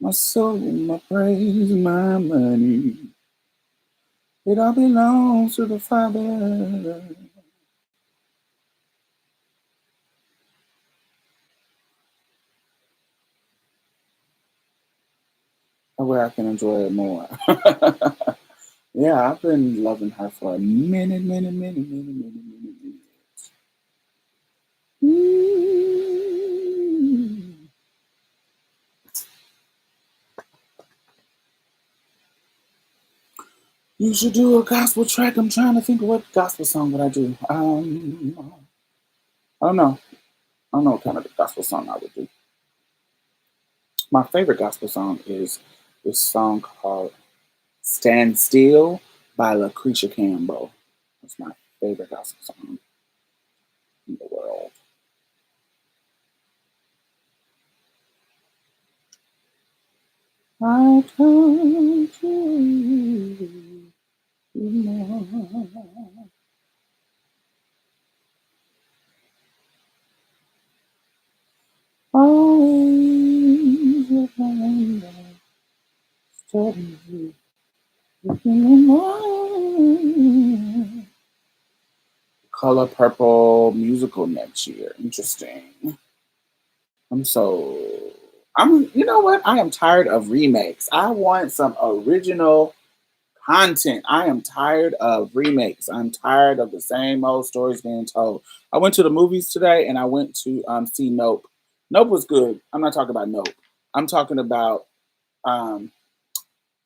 my soul, my praise, my money. It all belongs to the Father. Where I can enjoy it more. Yeah, I've been loving her for a minute, minute, minute, minute, minute, minute, minute. Mm. You should do a gospel track. I'm trying to think of what gospel song would I do. I don't know. I don't know what kind of gospel song I would do. My favorite gospel song is this song called "Stand Still" by Lucretia Campbell. That's my favorite gospel song in the world. I come to you more. Always with my anger, studying you. Looking in more. Color Purple musical next year. Interesting. I'm so you know what? I am tired of remakes. I want some original content. I am tired of remakes. I'm tired of the same old stories being told. I went to the movies today and I went to see Nope. Nope was good. I'm not talking about Nope. I'm talking about um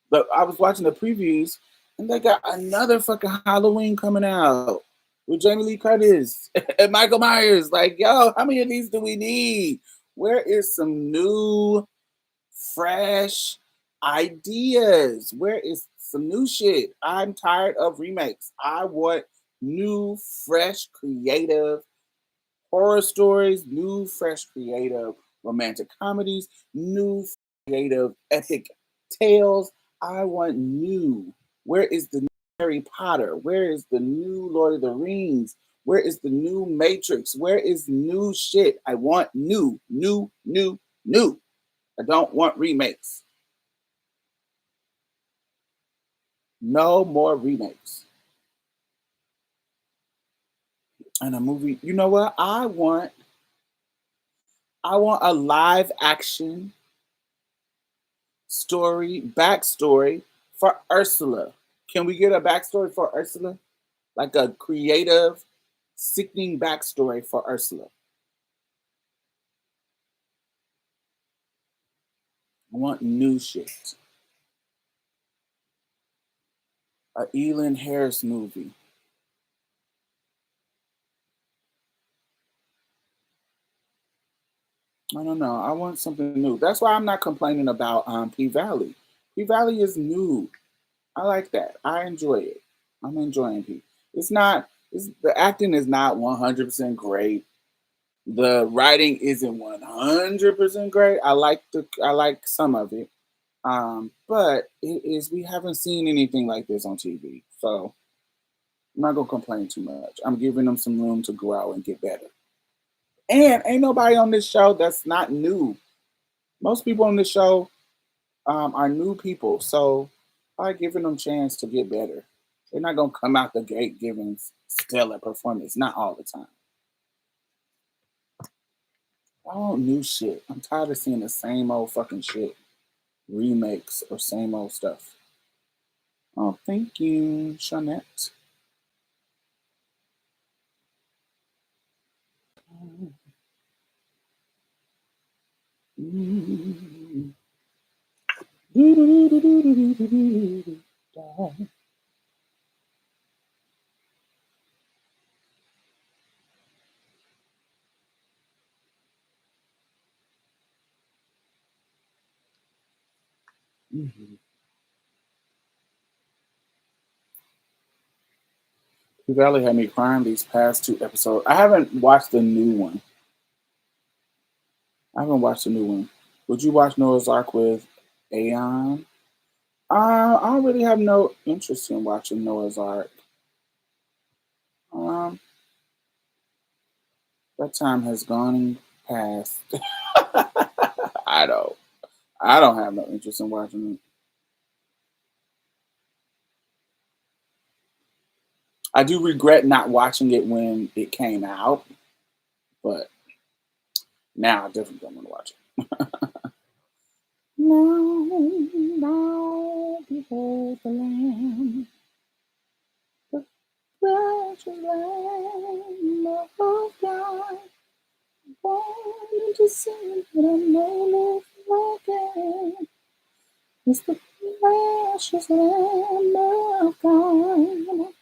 but I was watching the previews and they got another fucking Halloween coming out with Jamie Lee Curtis and Michael Myers. Like, yo, how many of these do we need? Where is some new, fresh ideas? Where is some new shit? I'm tired of remakes. I want new, fresh, creative horror stories, new, fresh, creative romantic comedies, new, creative epic tales. I want new. Where is the new Harry Potter? Where is the new Lord of the Rings? Where is the new Matrix? Where is new shit? I want new, new, new, new. I don't want remakes. No more remakes. And a movie, you know what? I want a live action backstory for Ursula. Can we get a backstory for Ursula? Like a creative, sickening backstory for Ursula. I want new shit. A Elin Harris movie. I don't know. I want something new. That's why I'm not complaining about P Valley. P Valley is new. I like that. I enjoy it. I'm enjoying P. It's not. The acting is not 100% great. The writing isn't 100% great. I like some of it. But it is. We haven't seen anything like this on TV, so I'm not gonna complain too much. I'm giving them some room to grow and get better. And ain't nobody on this show that's not new. Most people on this show are new people, so I giving them chance to get better. They're not gonna come out the gate giving stellar performance. Not all the time. I want new shit. I'm tired of seeing the same old fucking shit, remakes or same old stuff. Oh, thank you, Shawnette. Mhm. You Valley had me crying these past two episodes. I haven't watched the new one. I haven't watched the new one. Would you watch Noah's Ark with Aeon? I don't really have no interest in watching Noah's Ark. Um, that time has gone past. I don't. I don't have no interest in watching it. I do regret not watching it when it came out, but now I definitely don't want to watch it. Now, now, behold the Lamb, the precious Lamb of God, born into sin, but I may live again. It's the precious Lamb of God.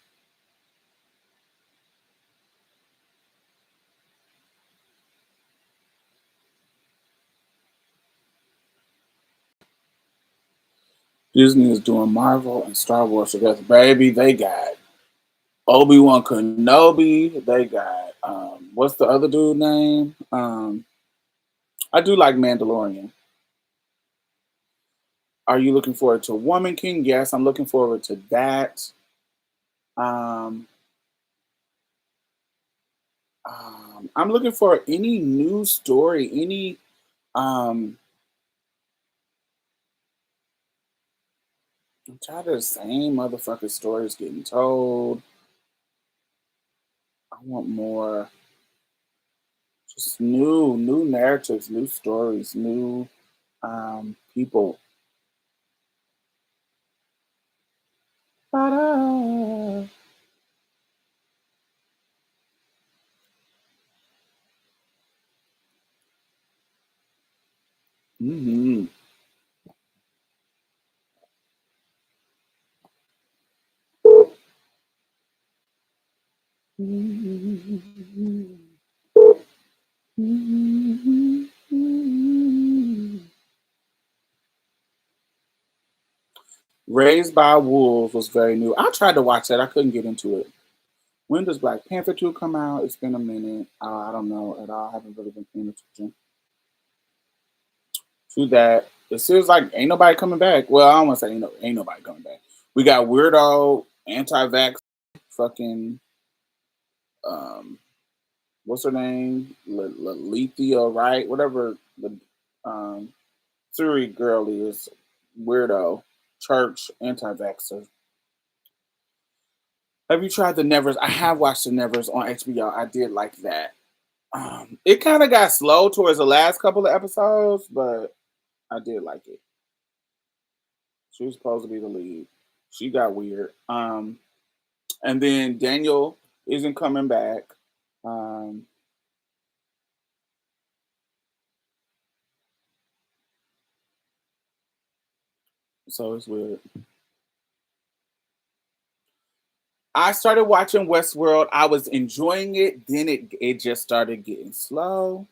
Disney is doing Marvel and Star Wars together. Baby, they got Obi-Wan Kenobi. They got what's the other dude name? I do like Mandalorian. Are you looking forward to Woman King? Yes, I'm looking forward to that. Um, I'm looking for any new story, any um I'm tired of the same motherfucking stories getting told. I want more just new narratives, new stories, new people. Ta-da. Mhm. Raised by Wolves was very new. I tried to watch that. I couldn't get into it. When does Black Panther 2 come out? It's been a minute. I don't know at all. I haven't really been paying attention to that. It seems like ain't nobody coming back. Well, I don't want to say ain't nobody coming back. We got weirdo, anti-vax, fucking um, what's her name? Lethea, right? Whatever the um, Suri girl is, weirdo, church, anti-vaxxer. Have you tried the Nevers? I have watched the Nevers on HBO. I did like that. It kind of got slow towards the last couple of episodes, but I did like it. She was supposed to be the lead. She got weird. And then Daniel isn't coming back. Um, so it's weird. I started watching Westworld. I was enjoying it. Then it just started getting slow,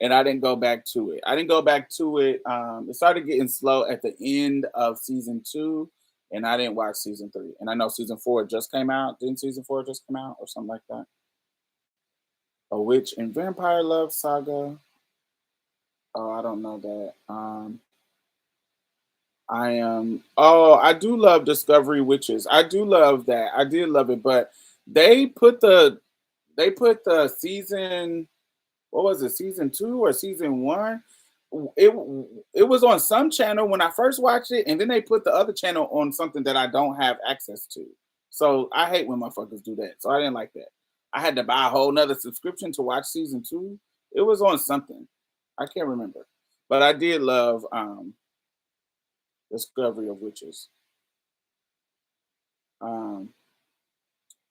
and I didn't go back to it. I didn't go back to it. It started getting slow at the end of season 2, and I didn't watch season 3. And I know season 4 just came out. Didn't season 4 just come out or something like that? A Witch and Vampire Love Saga. Oh, I don't know that. I am. Oh, I do love Discovery Witches. I do love that. I did love it, but they put the season. What was it? Season 2 or season 1? It it was on some channel when I first watched it, and then they put the other channel on something that I don't have access to. So I hate when motherfuckers do that. So I didn't like that. I had to buy a whole nother subscription to watch season 2. It was on something. I can't remember, but I did love Discovery of Witches. Um,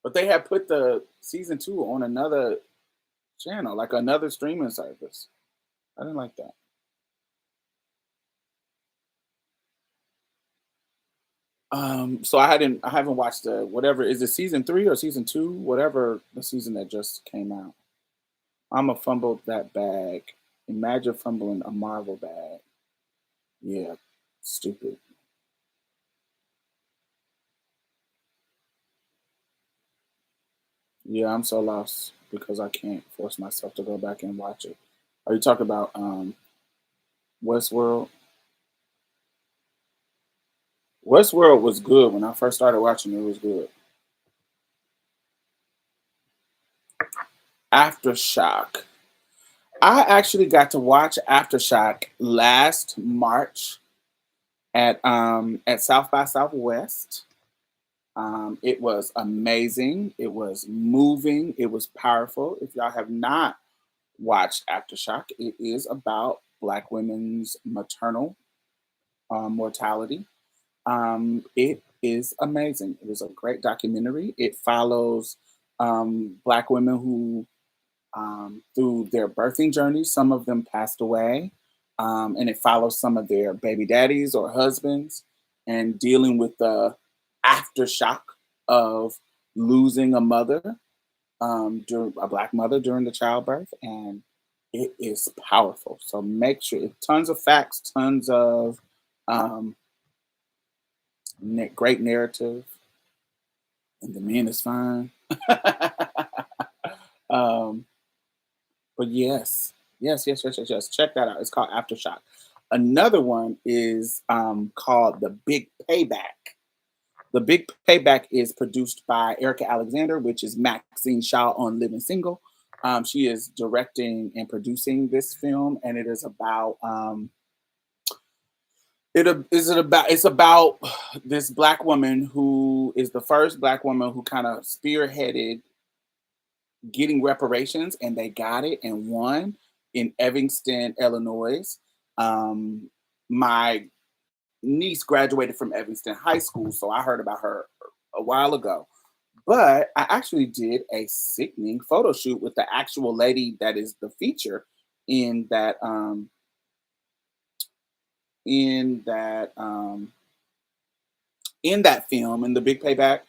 but they had put the season 2 on another channel, like another streaming service. I didn't like that. So I haven't watched the whatever is it season 3 or season 2, whatever the season that just came out. I'ma fumble that bag. Imagine fumbling a Marvel bag. Yeah, stupid. Yeah, I'm so lost because I can't force myself to go back and watch it. Are you talking about Westworld? Westworld was good when I first started watching it. It was good. Aftershock. I actually got to watch Aftershock last March at South by Southwest. It was amazing. It was moving. It was powerful. If y'all have not watched Aftershock, it is about Black women's maternal mortality. It is amazing. It is a great documentary. It follows Black women who, through their birthing journey, some of them passed away, and it follows some of their baby daddies or husbands and dealing with the aftershock of losing a mother, during a Black mother during the childbirth, and it is powerful. So make sure tons of facts, tons of um, great narrative, and the man is fine. um, but yes. Check that out. It's called Aftershock. Another one is called The Big Payback. The Big Payback is produced by Erica Alexander, which is Maxine Shaw on Living Single. She is directing and producing this film, and it is about it's about this Black woman who is the first Black woman who kind of spearheaded getting reparations, and they got it and won in Evanston, Illinois. Um, my niece graduated from Evanston High School, so I heard about her a while ago. But I actually did a sickening photo shoot with the actual lady that is the feature in that in that um in that film in the Big Payback,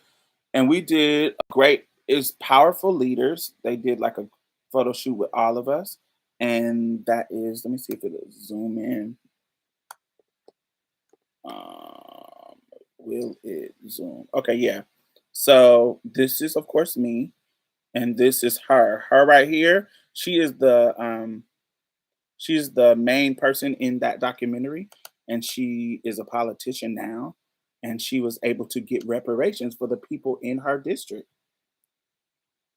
and we did a great. It's powerful leaders. They did like a photo shoot with all of us, and that is. Let me see if it'll zoom in. Um, will it zoom? Okay, yeah. So this is of course me, and this is her. Her right here. She's the main person in that documentary, and she is a politician now, and she was able to get reparations for the people in her district,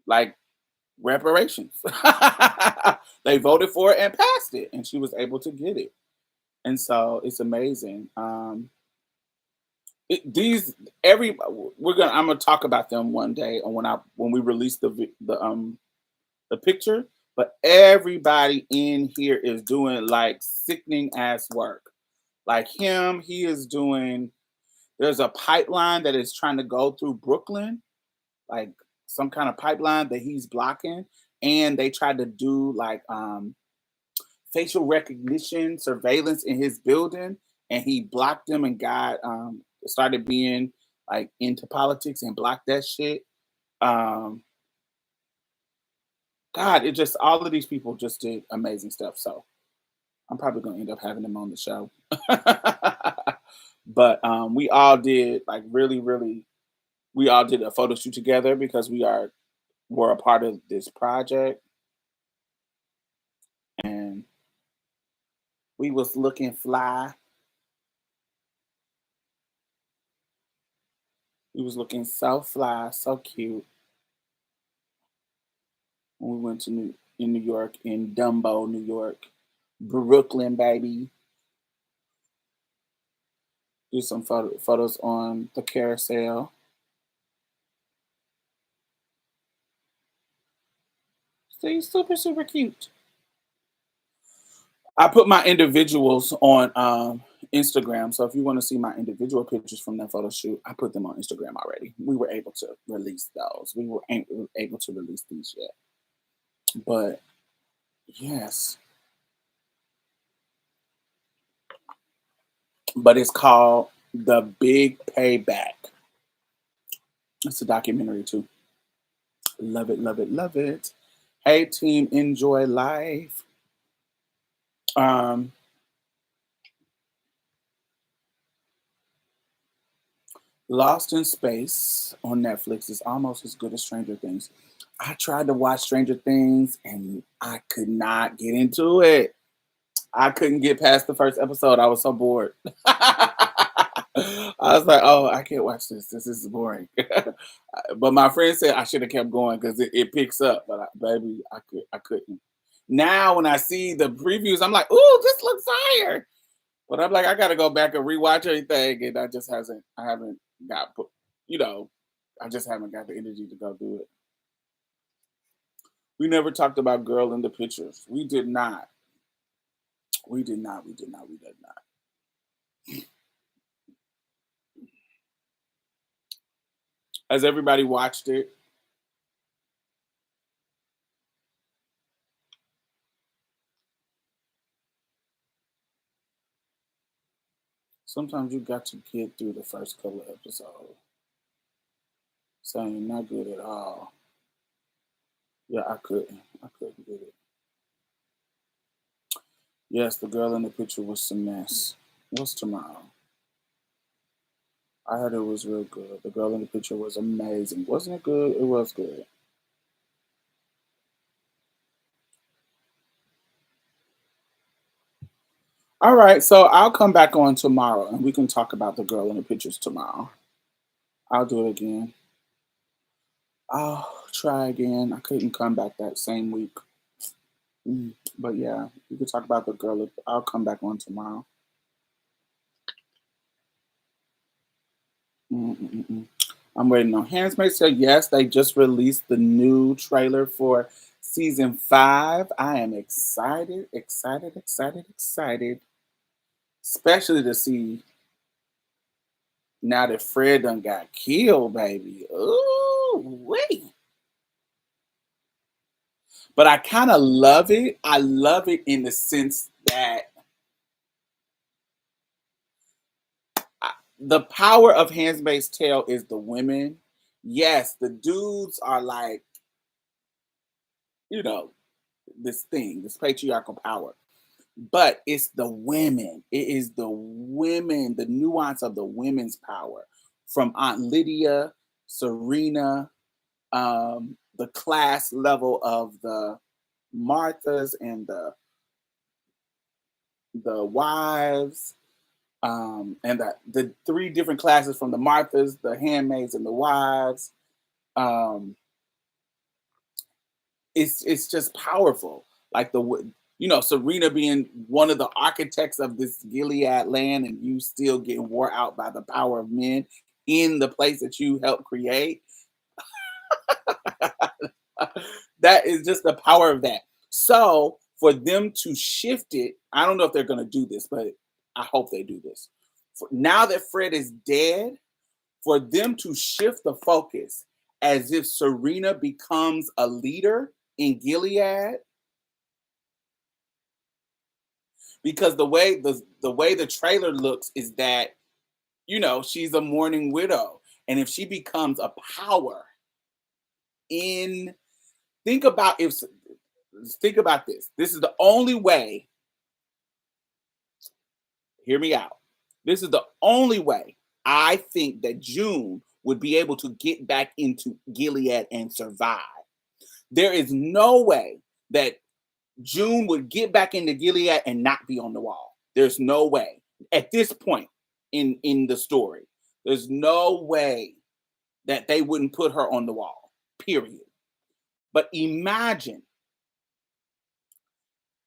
like reparations. They voted for it and passed it, and she was able to get it, and so it's amazing. These every I'm gonna talk about them one day, or when we release the picture. But everybody in here is doing like sickening ass work. Like him, he is doing. There's a pipeline that is trying to go through Brooklyn, like some kind of pipeline that he's blocking, and they tried to do like facial recognition surveillance in his building, and he blocked them and got started being like into politics and block that shit. Um, God, it just all of these people just did amazing stuff. So I'm probably gonna end up having them on the show. But we all did like really, really. We all did a photo shoot together because were a part of this project, and we was looking fly. We was looking so fly, so cute. When we went to New York, in Dumbo, New York, Brooklyn, baby. Do some photos on the carousel. See, super, super cute. I put my individuals on Instagram. So if you want to see my individual pictures from that photo shoot, I put them on Instagram already. We were able to release those. We were ain't able to release these yet. But yes. But it's called The Big Payback. It's a documentary too. Love it, love it, love it. Hey team, enjoy life. Um, Lost in Space on Netflix is almost as good as Stranger Things. I tried to watch Stranger Things and I could not get into it. I couldn't get past the first episode. I was so bored. I was like, oh, I can't watch this. This is boring. But my friend said I should have kept going because it picks up. But baby, I couldn't. Now when I see the previews, I'm like, ooh, this looks fire. But I'm like, I gotta go back and rewatch everything, and I haven't got, you know, I just haven't got the energy to go do it. We never talked about Girl in the Pictures. We did not. We did not. We did not. We did not. Has everybody watched it? Sometimes you got to get through the first couple of episodes. Saying not good at all. Yeah, I couldn't. I couldn't get it. Yes, the girl in the picture was some mess. What's tomorrow? I heard it was real good. The girl in the picture was amazing. Wasn't it good? It was good. All right, so I'll come back on tomorrow and we can talk about the girl in the pictures tomorrow. I'll do it again. I'll try again. I couldn't come back that same week. But yeah, we could talk about the girl. I'll come back on tomorrow. Mm-mm-mm. I'm waiting on Handmaid's Tale. Yes, they just released the new trailer for season 5. I am excited, excited, excited, excited. Especially to see now that Fred done got killed, baby. Ooh, wait. But I kind of love it. I love it in the sense that the power of Handmaid's Tale is the women. Yes, the dudes are like, you know, this thing, this patriarchal power. But it's the women. It is the women, the nuance of the women's power from Aunt Lydia, Serena, the class level of the Marthas and the wives, and the three different classes from the Marthas, the handmaids, and the wives. Um, it's just powerful. Like Serena being one of the architects of this Gilead land, and you still getting wore out by the power of men in the place that you helped create. That is just the power of that. So for them to shift it, I don't know if they're going to do this, but I hope they do this. Now that Fred is dead, for them to shift the focus as if Serena becomes a leader in Gilead, because the way the trailer looks is that she's a mourning widow, And if she becomes a power in, think about if, think about this. This is the only way, hear me out. This is the only way I think that June would be able to get back into Gilead and survive. There is no way that June would get back into Gilead and not be on the wall. There's no way. At this point in the story, there's no way that they wouldn't put her on the wall. Period. But imagine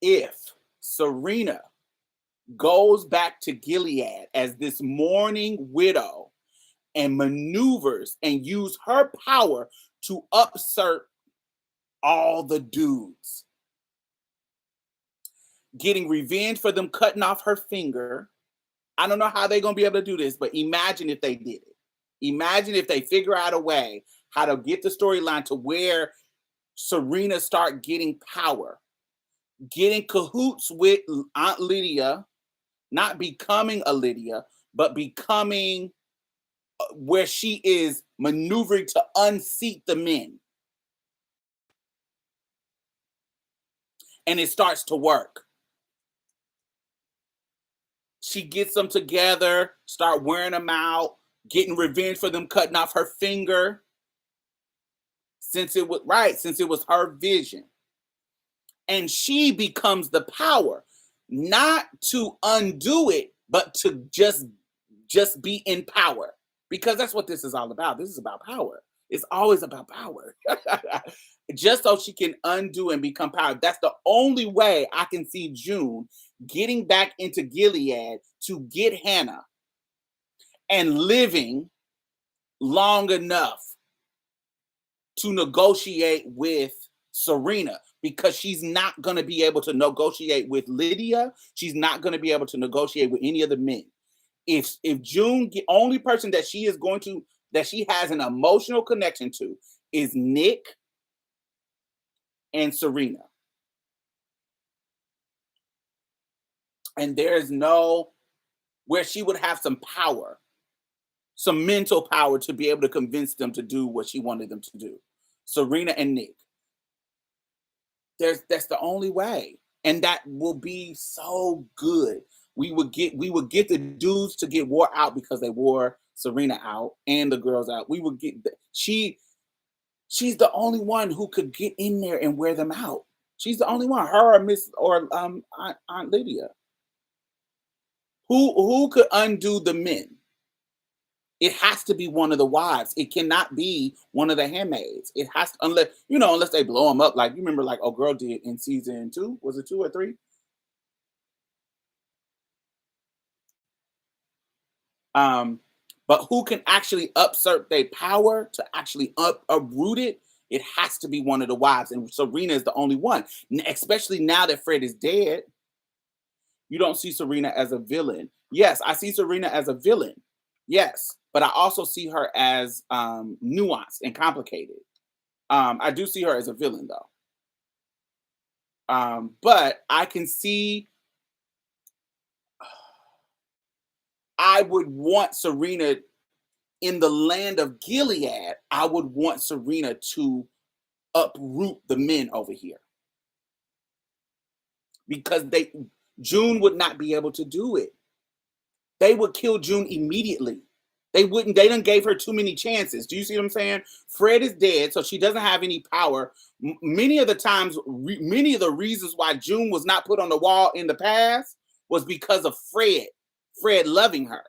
if Serena goes back to Gilead as this mourning widow and maneuvers and use her power to upsert all the dudes, getting revenge for them cutting off her finger. I don't know how they're going to be able to do this, but imagine if they did it. Imagine if they figure out a way how to get the storyline to where Serena start getting power, getting cahoots with Aunt Lydia, not becoming a Lydia, but becoming where she is maneuvering to unseat the men. And it starts to work. She gets them together, start wearing them out, getting revenge for them cutting off her finger. Since it was her vision. And she becomes the power, not to undo it, but to just be in power. Because that's what this is all about. This is about power. It's always about power. Just so she can undo and become power. That's the only way I can see June getting back into Gilead to get Hannah and living long enough to negotiate with Serena, because she's not going to be able to negotiate with Lydia. She's not going to be able to negotiate with any of the men. If June, the only person that she has an emotional connection to is Nick and Serena. And there's where she would have some power, some mental power to be able to convince them to do what she wanted them to do. Serena and Nick. That's the only way. And that will be so good. We would get the dudes to get wore out because they wore Serena out and the girls out. We would get she's the only one who could get in there and wear them out. She's the only one. Her or Aunt Lydia. Who could undo the men? It has to be one of the wives. It cannot be one of the handmaids. It has to, unless they blow them up. Like, you remember, like, girl did in season 2. Was it 2 or 3? But who can actually upsert their power to actually uproot it? It has to be one of the wives. And Serena is the only one. Especially now that Fred is dead. You don't see Serena as a villain. Yes, I see Serena as a villain. Yes. But I also see her as nuanced and complicated. I do see her as a villain, though. But I can see, I would want Serena in the land of Gilead. I would want Serena to uproot the men over here. Because June would not be able to do it. They would kill June immediately. They done gave her too many chances. Do you see what I'm saying? Fred is dead, so she doesn't have any power. Many of the times, many of the reasons why June was not put on the wall in the past was because of Fred loving her.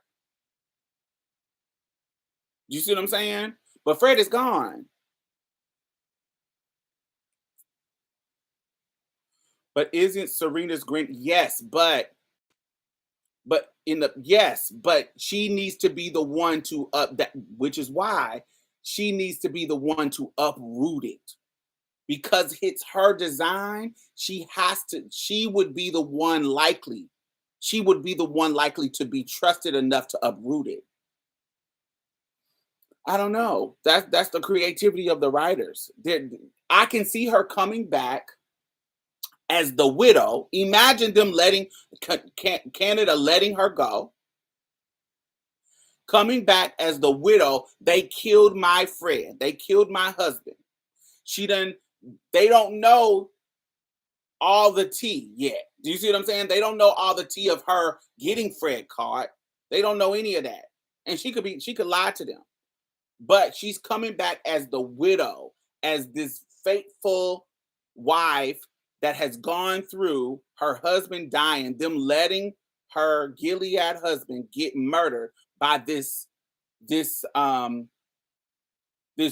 Do you see what I'm saying? But Fred is gone. But isn't Serena's grin? Yes, but she needs to be the one to which is why she needs to be the one to uproot it, because it's her design. She would be the one likely to be trusted enough to uproot it. I don't know. That's the creativity of the writers. I can see her coming back as the widow. Imagine them letting Canada letting her go. coming back as the widow. They killed my friend. They killed my husband. They don't know all the tea yet. Do you see what I'm saying? They don't know all the tea of her getting Fred caught. They don't know any of that. And she could lie to them. But she's coming back as the widow, as this faithful wife that has gone through her husband dying, them letting her Gilead husband get murdered by this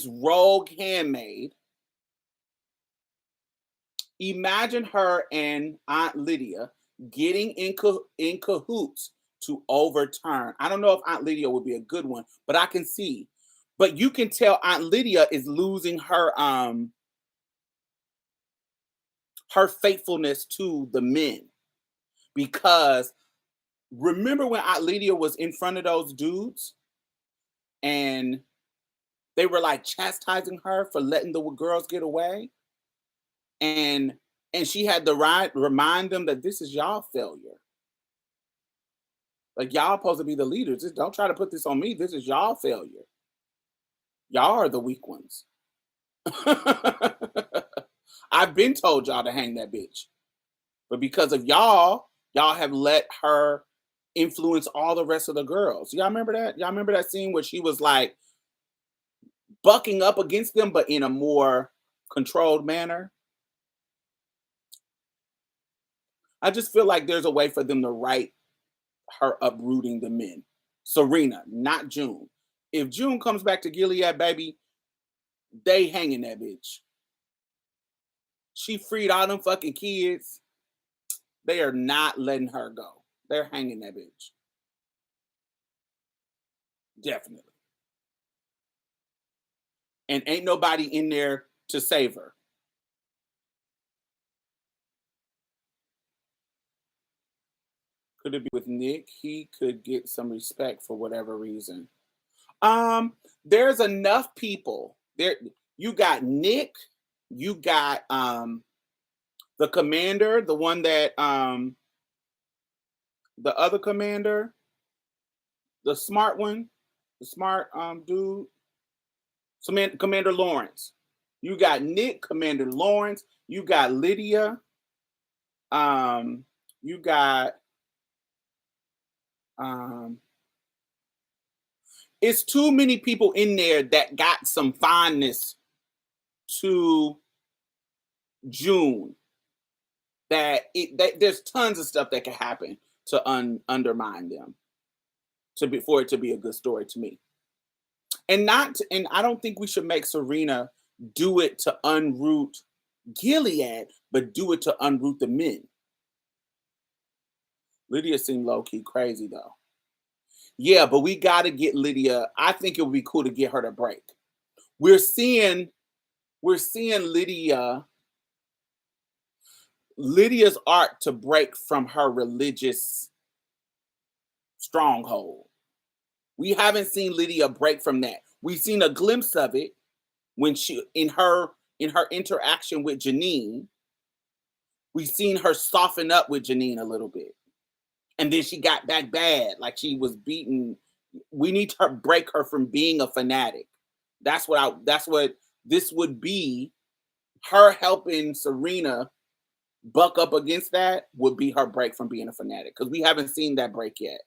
rogue handmaid. Imagine her and Aunt Lydia getting in cahoots to overturn. I don't know if Aunt Lydia would be a good one, but I can see. But you can tell Aunt Lydia is losing her faithfulness to the men, because remember when Aunt Lydia was in front of those dudes and they were like chastising her for letting the girls get away, and she had to remind them that this is y'all failure. Like, y'all supposed to be the leaders. Just don't try to put this on me. This is y'all failure. Y'all are the weak ones. I've been told y'all to hang that bitch. But because of y'all have let her influence all the rest of the girls. Y'all remember that? Y'all remember that scene where she was like bucking up against them, but in a more controlled manner? I just feel like there's a way for them to write her uprooting the men. Serena, not June. If June comes back to Gilead, baby, they hanging that bitch. She freed all them fucking kids. They are not letting her go. They're hanging that bitch. Definitely. And ain't nobody in there to save her. Could it be with Nick? He could get some respect for whatever reason. There's enough people. There you got Nick, you got the commander, the one that the other commander, the smart one, the smart dude, Commander Lawrence. You got Nick, Commander Lawrence, you got Lydia, you got it's too many people in there that got some fondness to June, that there's tons of stuff that can happen to undermine them for it to be a good story to me. And I don't think we should make Serena do it to unroot Gilead, but do it to unroot the men. Lydia seemed low-key crazy though. Yeah, but we got to get Lydia. I think it would be cool to get her to break. We're seeing Lydia's arc to break from her religious stronghold. We haven't seen Lydia break from that. We've seen a glimpse of it when she in her interaction with Janine. We've seen her soften up with Janine a little bit. And then she got back bad, like she was beaten. We need to break her from being a fanatic. That's what this would be. Her helping Serena buck up against that would be her break from being a fanatic, because we haven't seen that break yet.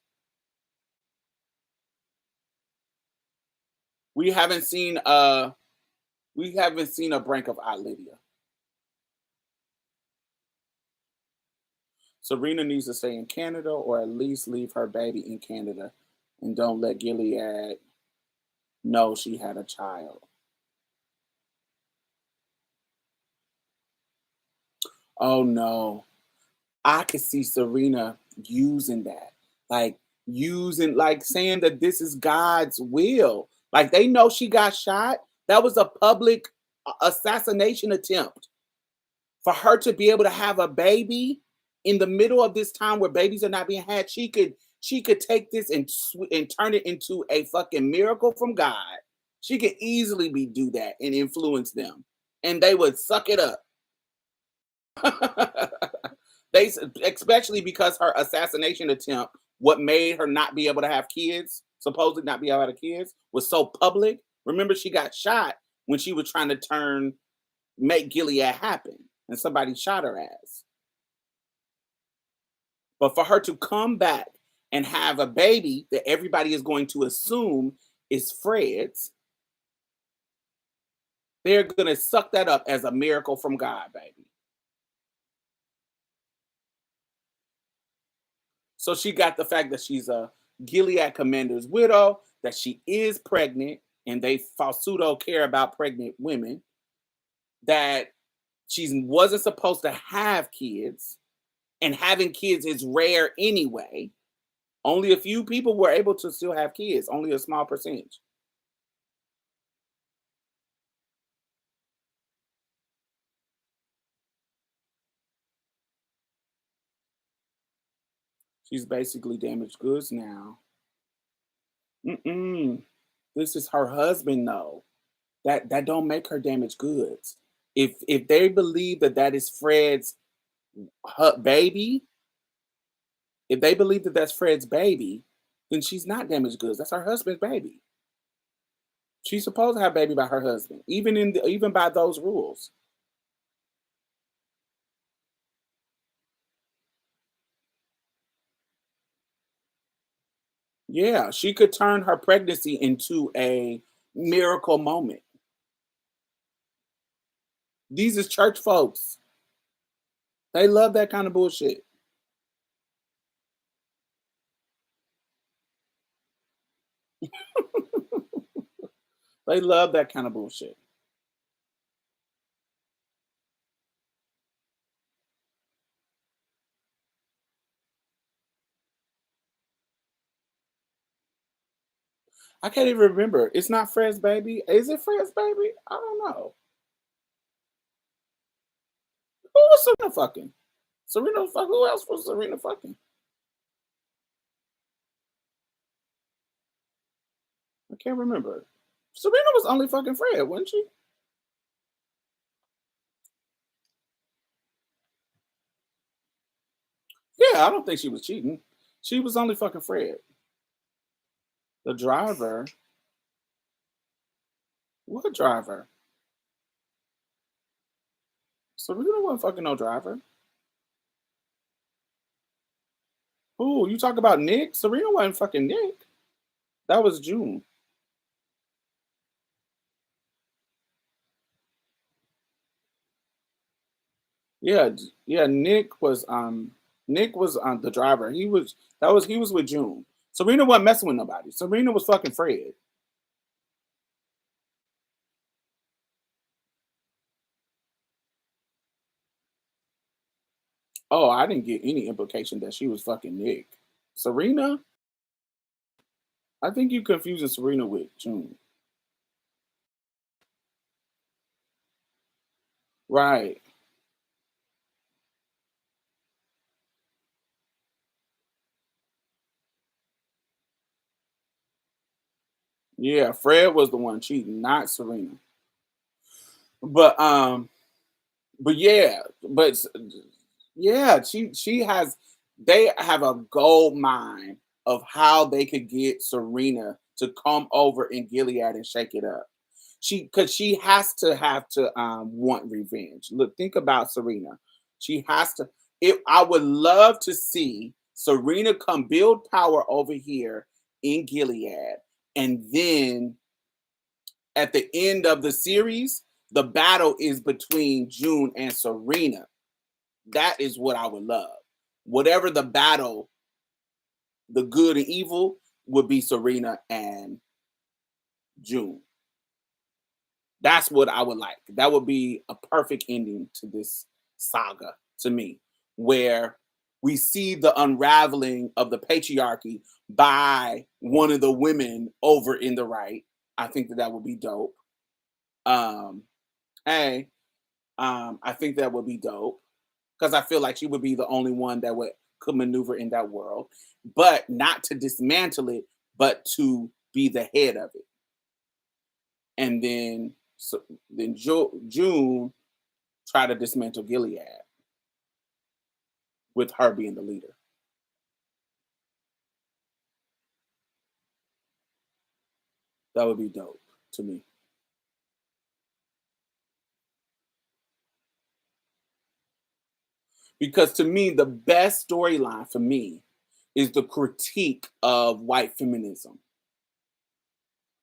We haven't seen a break of Aunt Lydia. Serena needs to stay in Canada, or at least leave her baby in Canada and don't let Gilead know she had a child. Oh no. I could see Serena using that. Like saying that this is God's will. Like, they know she got shot. That was a public assassination attempt. For her to be able to have a baby in the middle of this time where babies are not being had, she could take this and turn it into a fucking miracle from God. She could easily do that and influence them, and they would suck it up. Especially because her assassination attempt, what made her not be able to have kids supposedly not be able to have kids was so public. Remember, she got shot when she was trying to make Gilead happen, and somebody shot her ass. But for her to come back and have a baby that everybody is going to assume is Fred's, they're gonna suck that up as a miracle from God, baby. So she got the fact that she's a Gilead commander's widow, that she is pregnant, and they pseudo care about pregnant women, that she wasn't supposed to have kids, and having kids is rare anyway. Only a few people were able to still have kids, only a small percentage. She's basically damaged goods now. Mm-mm. This is her husband, though. That don't make her damaged goods. If they believe that that is Fred's baby, if they believe that that's Fred's baby, then she's not damaged goods. That's her husband's baby. She's supposed to have baby by her husband, even by those rules. Yeah, she could turn her pregnancy into a miracle moment. These is church folks. They love that kind of bullshit. They love that kind of bullshit. I can't even remember. It's not Fred's baby. Is it Fred's baby? I don't know. Who was Serena fucking? Serena fuck. Who else was Serena fucking? I can't remember. Serena was only fucking Fred, wasn't she? Yeah, I don't think she was cheating. She was only fucking Fred. The driver. What driver? Serena wasn't fucking no driver. Who? You talk about Nick? Serena wasn't fucking Nick. That was June. Yeah, yeah. Nick was the driver. He was with June. Serena wasn't messing with nobody. Serena was fucking Fred. Oh, I didn't get any implication that she was fucking Nick. Serena? I think you confusing Serena with June. Right. Yeah, Fred was the one cheating, not Serena. But but yeah, but yeah, she has they have a gold mine of how they could get Serena to come over in Gilead and shake it up. Because she has to want revenge. Look, think about Serena. She has to. If I would love to see Serena come build power over here in Gilead, and then at the end of the series, the battle is between June and Serena. That is what I would love. Whatever the battle, the good and evil would be Serena and June. That's what I would like. That would be a perfect ending to this saga to me, where we see the unraveling of the patriarchy by one of the women over in the right. I think that that would be dope. Um, hey, I think that would be dope because I feel like she would be the only one that could maneuver in that world, but not to dismantle it, but to be the head of it. And then June try to dismantle Gilead with her being the leader. That would be dope to me. Because to me, the best storyline for me is the critique of white feminism,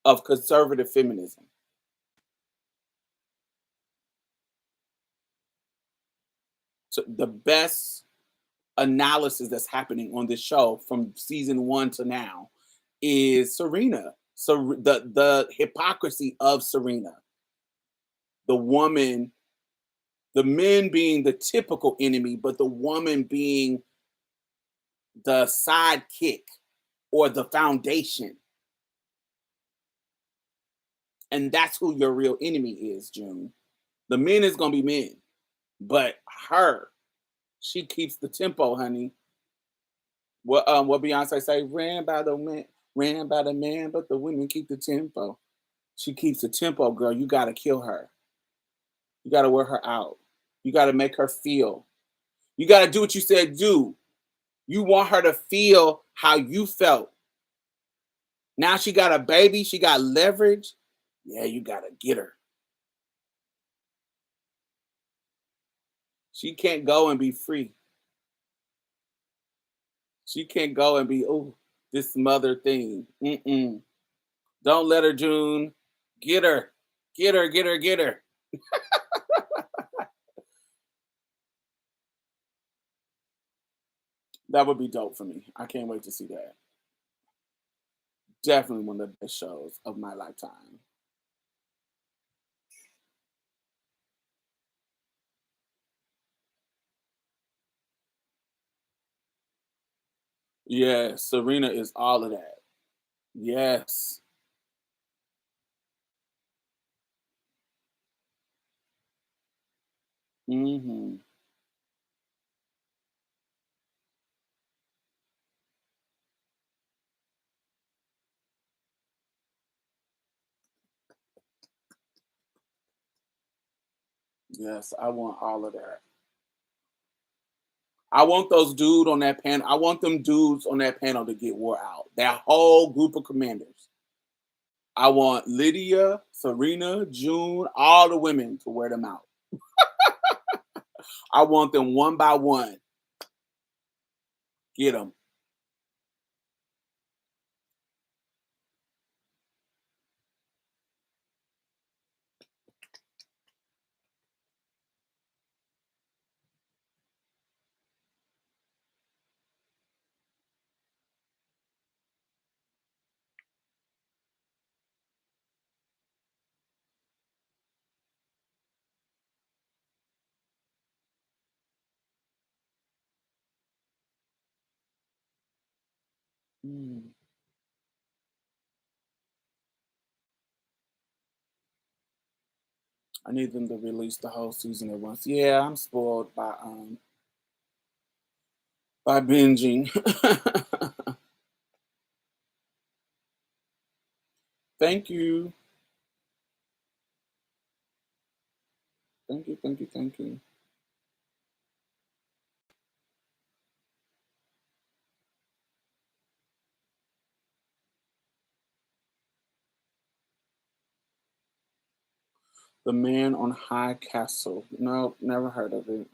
of conservative feminism. So the best analysis that's happening on this show from season one to now is Serena. So the hypocrisy of Serena, the woman, the men being the typical enemy, but the woman being the sidekick or the foundation. And that's who your real enemy is, June. The men is gonna be men, but her, she keeps the tempo, honey. What Beyonce say? Ran by the man, but the women keep the tempo. She keeps the tempo, girl. You gotta kill her. You gotta wear her out. You gotta make her feel. You gotta do what you said do. You want her to feel how you felt. Now she got a baby, she got leverage. Yeah, you gotta get her. She can't go and be free. She can't go and be, oh, this mother thing. Mm-mm. Don't let her, June. Get her. Get her, get her, get her. That would be dope for me. I can't wait to see that. Definitely one of the best shows of my lifetime. Yes, Serena is all of that. Yes. Hmm. Yes, I want all of that. I want those dude on that panel. I want them dudes on that panel to get wore out. That whole group of commanders. I want Lydia, Serena, June, all the women to wear them out. I want them one by one. Get them. Mm. I need them to release the whole season at once. Yeah, I'm spoiled by binging. Thank you. Thank you, thank you, thank you. The Man on High Castle. No, never heard of it.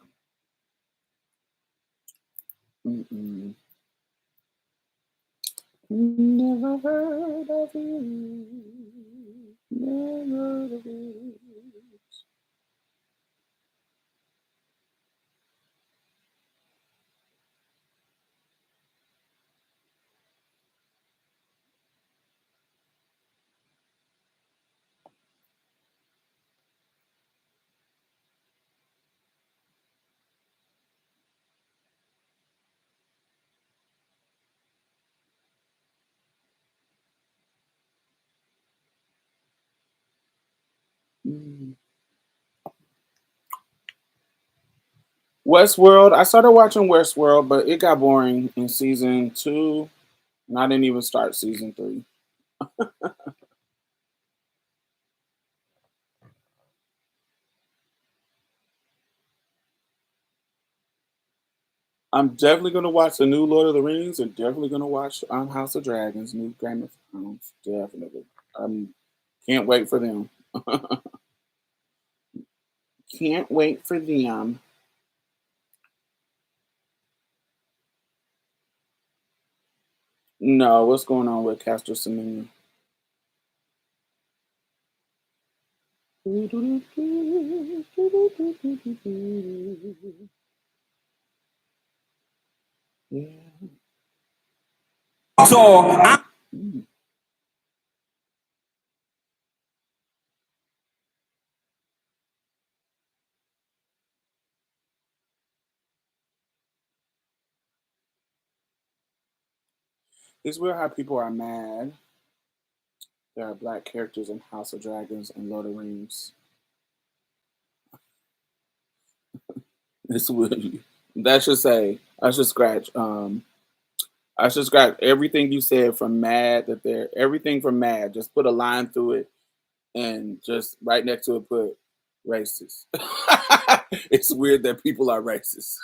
Mm-mm. Never heard of it. Never heard of it. Mm. Westworld. I started watching Westworld, but it got boring in season two. And I didn't even start season three. I'm definitely gonna watch the new Lord of the Rings and definitely gonna watch House of Dragons, new Game of Thrones. Definitely. Um, can't wait for them. Can't wait for them. No, what's going on with Castor Semenya? Yeah. So I Mm. It's weird how people are mad. There are black characters in House of Dragons and Lord of Rings. It's weird. That should say I should scratch. I should scratch everything you said from mad that they're everything from mad. Just put a line through it and just right next to it put racist. It's weird that people are racist.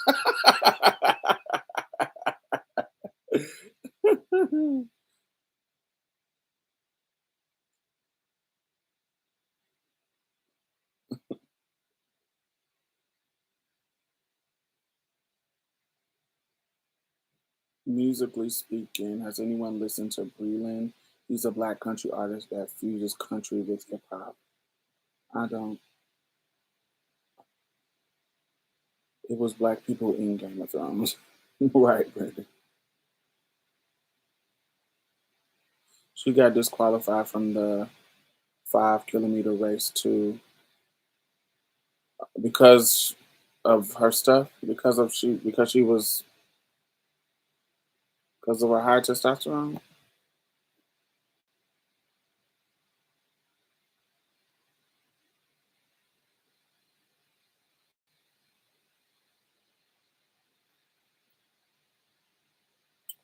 Musically speaking, has anyone listened to Breland? He's a black country artist that fuses country with hip hop. I don't. It was black people in Game of Thrones. Right, Brandon. She got disqualified from the 5 kilometer race too because of her stuff. Because she was because of her high testosterone.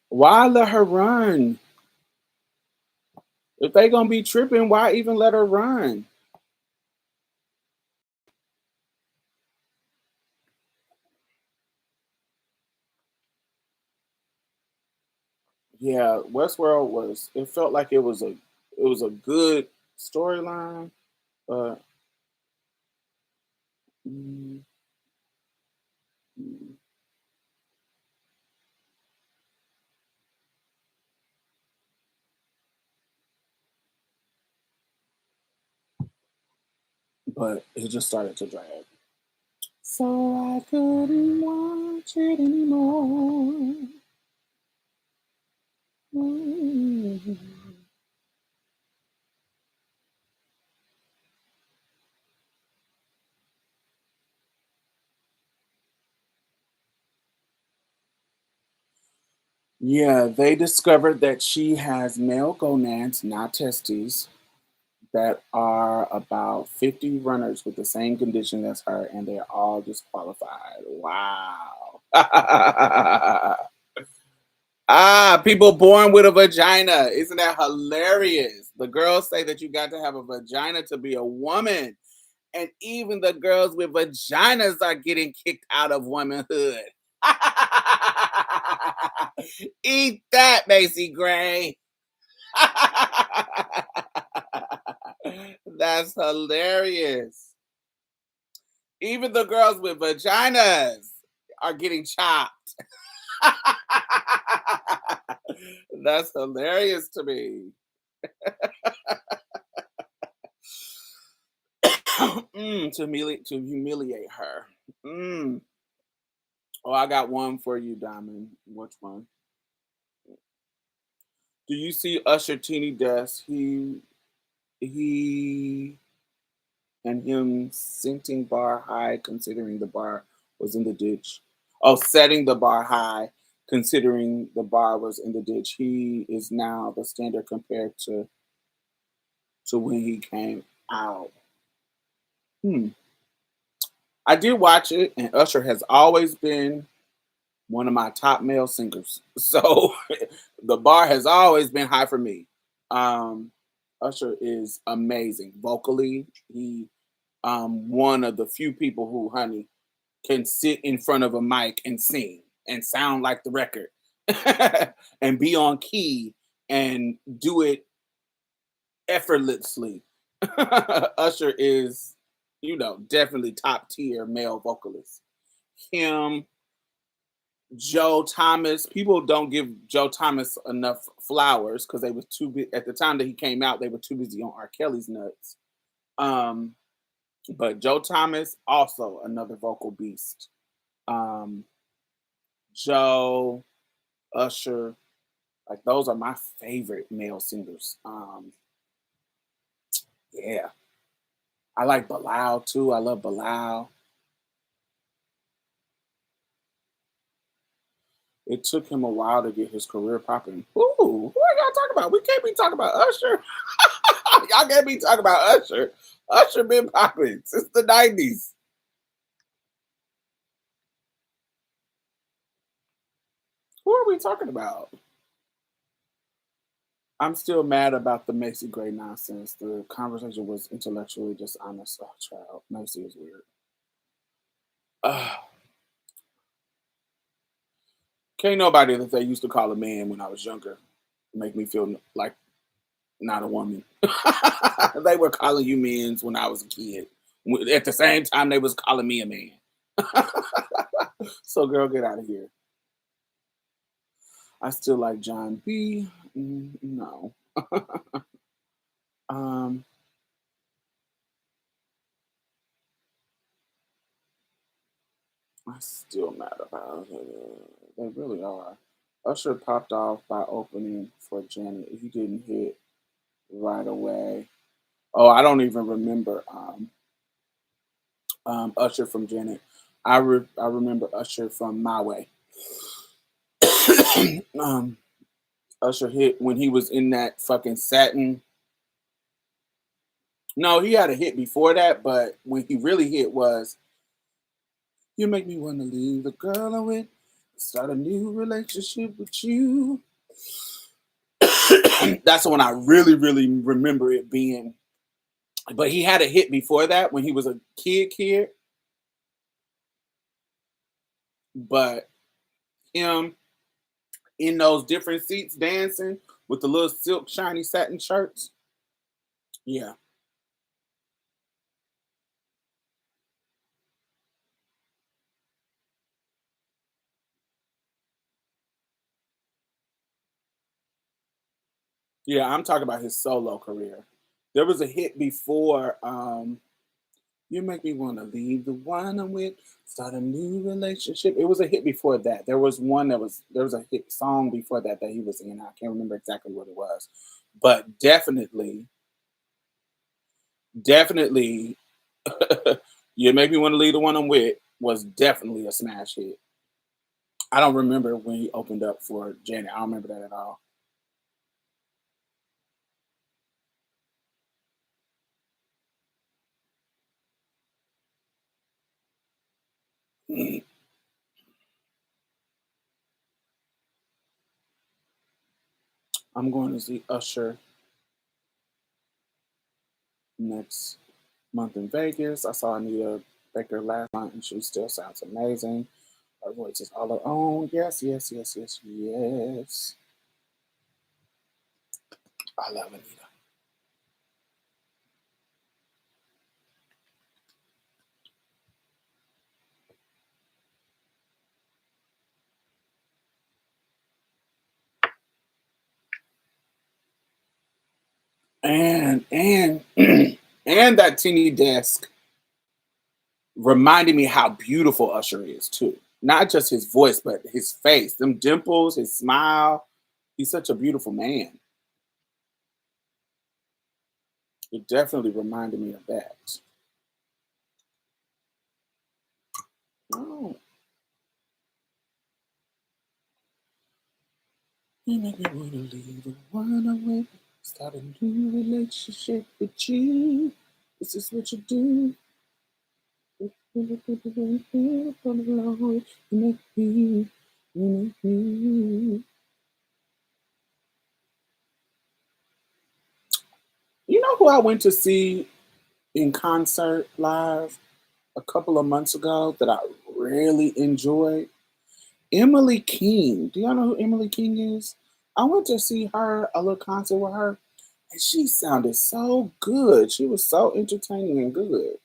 Why let her run? If they gonna be tripping, why even let her run? Yeah, Westworld was. It felt like it was a good storyline, but mm, mm, but it just started to drag. So I couldn't watch it anymore. Mm. Yeah, they discovered that she has male gonads, not testes, that are about 50 runners with the same condition as her, and they're all disqualified. Wow. People born with a vagina. Isn't that hilarious? The girls say that you got to have a vagina to be a woman. And even the girls with vaginas are getting kicked out of womanhood. Eat that, Macy Gray. That's hilarious. Even the girls with vaginas are getting chopped. That's hilarious to me. To humiliate her. Mm. Oh, I got one for you, Diamond. Which one? Do you see Usher Teeny Desk? He and him setting bar high, considering the bar was in the ditch. Oh, setting the bar high, considering the bar was in the ditch. He is now the standard compared to when he came out. Hmm. I did watch it, and Usher has always been one of my top male singers. So the bar has always been high for me. Um, Usher is amazing vocally. He one of the few people who, honey, can sit in front of a mic and sing and sound like the record, and be on key and do it effortlessly. Usher is, definitely top tier male vocalist. Him, Joe Thomas. People don't give Joe Thomas enough flowers because they was too big at the time that he came out. They were too busy on R. Kelly's nuts. Um, but Joe Thomas also another vocal beast. Um, Joe, Usher, like those are my favorite male singers. Yeah, I like Bilal too. I love Bilal. It took him a while to get his career popping. Ooh, who are y'all talking about? We can't be talking about Usher. Y'all can't be talking about Usher. Usher been popping since the 90s. Who are we talking about? I'm still mad about the Macy Gray nonsense. The conversation was intellectually dishonest. Oh, child. Macy is weird. Ugh. Can't nobody that they used to call a man when I was younger make me feel like not a woman. They were calling you men's when I was a kid. At the same time, they was calling me a man. So, girl, get out of here. I still like John B. No. um, I still mad about it. They really are. Usher popped off by opening for Janet. He didn't hit right away. Oh, I don't even remember Usher from Janet. I remember Usher from My Way. um, Usher hit when he was in that fucking satin. No, he had a hit before that, but when he really hit was "You Make Me Want to Leave the Girl I'm With, Start a New Relationship with You." That's the one I really, really remember it being. But he had a hit before that when he was a kid. But him in those different seats dancing with the little silk shiny satin shirts. Yeah. Yeah, I'm talking about his solo career. There was a hit before "You Make Me Want to Leave the One I'm With, Start a New Relationship." It was a hit before that. There was a hit song before that that he was in. I can't remember exactly what it was. But definitely "You Make Me Want to Leave the One I'm With" was definitely a smash hit. I don't remember when he opened up for Janet. I don't remember that at all. I'm going to see Usher next month in Vegas. I saw Anita Baker last month, and she still sounds amazing. Her voice is all her own. Yes, yes, yes, yes, yes. I love Anita. And and that teeny desk reminded me how beautiful Usher is too. Not just his voice, but his face, them dimples, his smile. He's such a beautiful man. It definitely reminded me of that. Oh, you make me wanna leave the one I'm with, start a new relationship with you. This is what you do. You make me, you make me. You know who I went to see in concert live a couple of months ago that I really enjoyed? Emily King. Do y'all know who Emily King is? I went to see her, a little concert with her. And she sounded so good. She was so entertaining and good.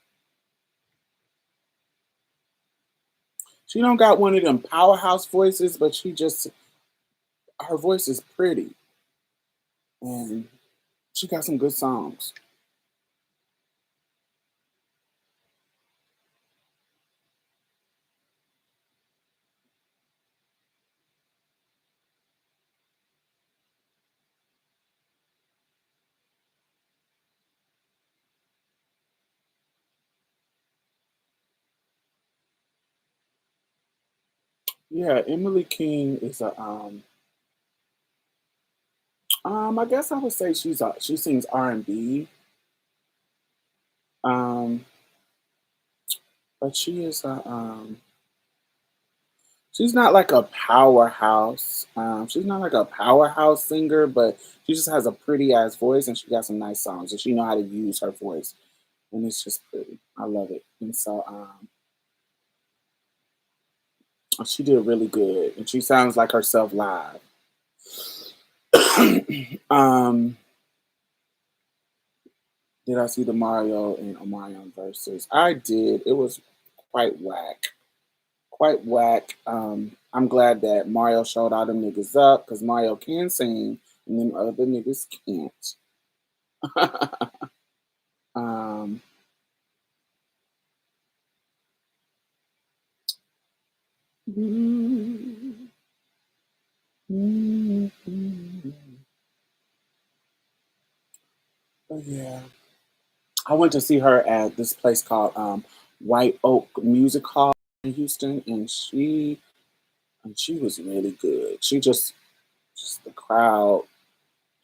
She don't got one of them powerhouse voices, but she just her voice is pretty and she got some good songs. Yeah, Emily King is a I guess I would say she sings R&B. Um but she is a she's not like a powerhouse. She's not like a powerhouse singer, but she just has a pretty ass voice and she got some nice songs and she know how to use her voice and it's just pretty. I love it. And so she did really good and she sounds like herself live. um did I see the Mario and Omarion verses? I did. It was quite whack. Quite whack. I'm glad that Mario showed all them niggas up because Mario can sing and them other niggas can't. um, mm, but yeah, I went to see her at this place called White Oak Music Hall in Houston, and she was really good. Just the crowd.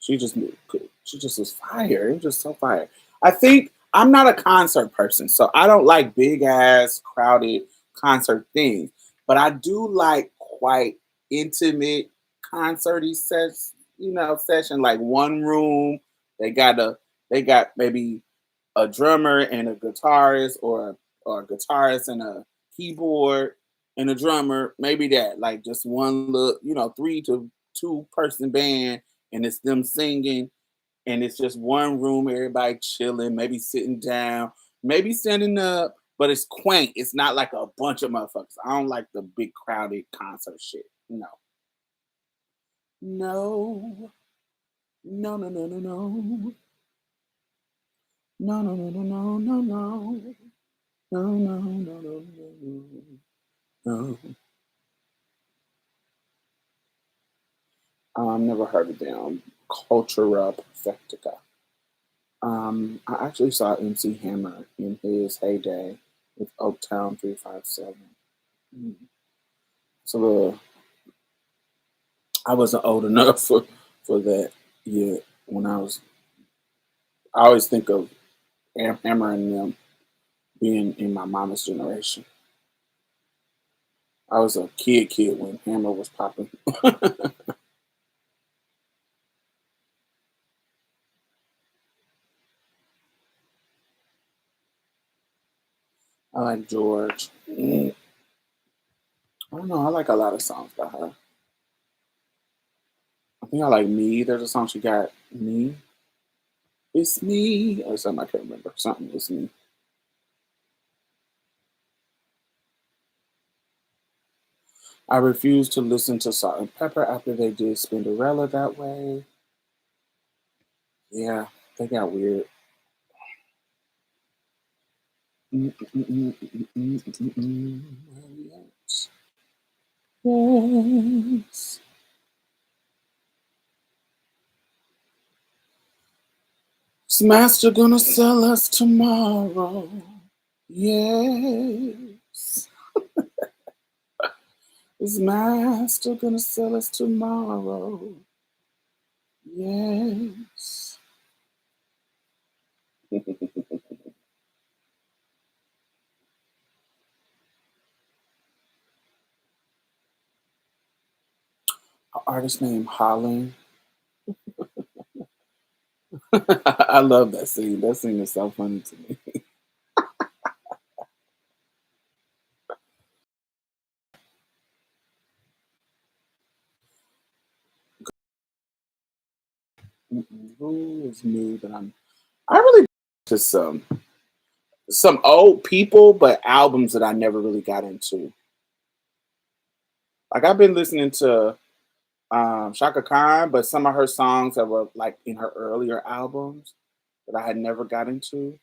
She just was fire. It was just so fire. I think I'm not a concert person, so I don't like big ass crowded concert things. But I do like quite intimate concerty sets, session like one room. They got a they got maybe a drummer and a guitarist or a guitarist and a keyboard and a drummer, maybe that, like just one look, 3 to 2 person band and it's them singing and it's just one room, everybody chilling, maybe sitting down, maybe standing up, but it's quaint. It's not like a bunch of motherfuckers. I don't like the big crowded concert shit. No. No. No, no, no, no, no. No, no, no, no, no, no, no. No, no, no, no, no, no. Never heard of them. Cultura Perfectica. I actually saw MC Hammer in his heyday with Oaktown 357. Mm. So I wasn't old enough for that yet. When I always think of Hammer and them being in my mama's generation. I was a kid when Hammer was popping. I like George. I don't know. I like a lot of songs by her. I think I like Me. There's a song she got, Me. It's Me. Or something I can't remember. Something, It's Me. I refuse to listen to Salt and Pepper after they did Spinderella that way. Yeah, they got weird. Yes. Is Master gonna sell us tomorrow? Yes. Is Master gonna sell us tomorrow? Yes. Artist named Holland. I love that scene. That scene is so funny to me. Who is new that I really just some old people, but albums that I never really got into. Like I've been listening to Shaka Khan, but some of her songs that were like in her earlier albums that I had never got into.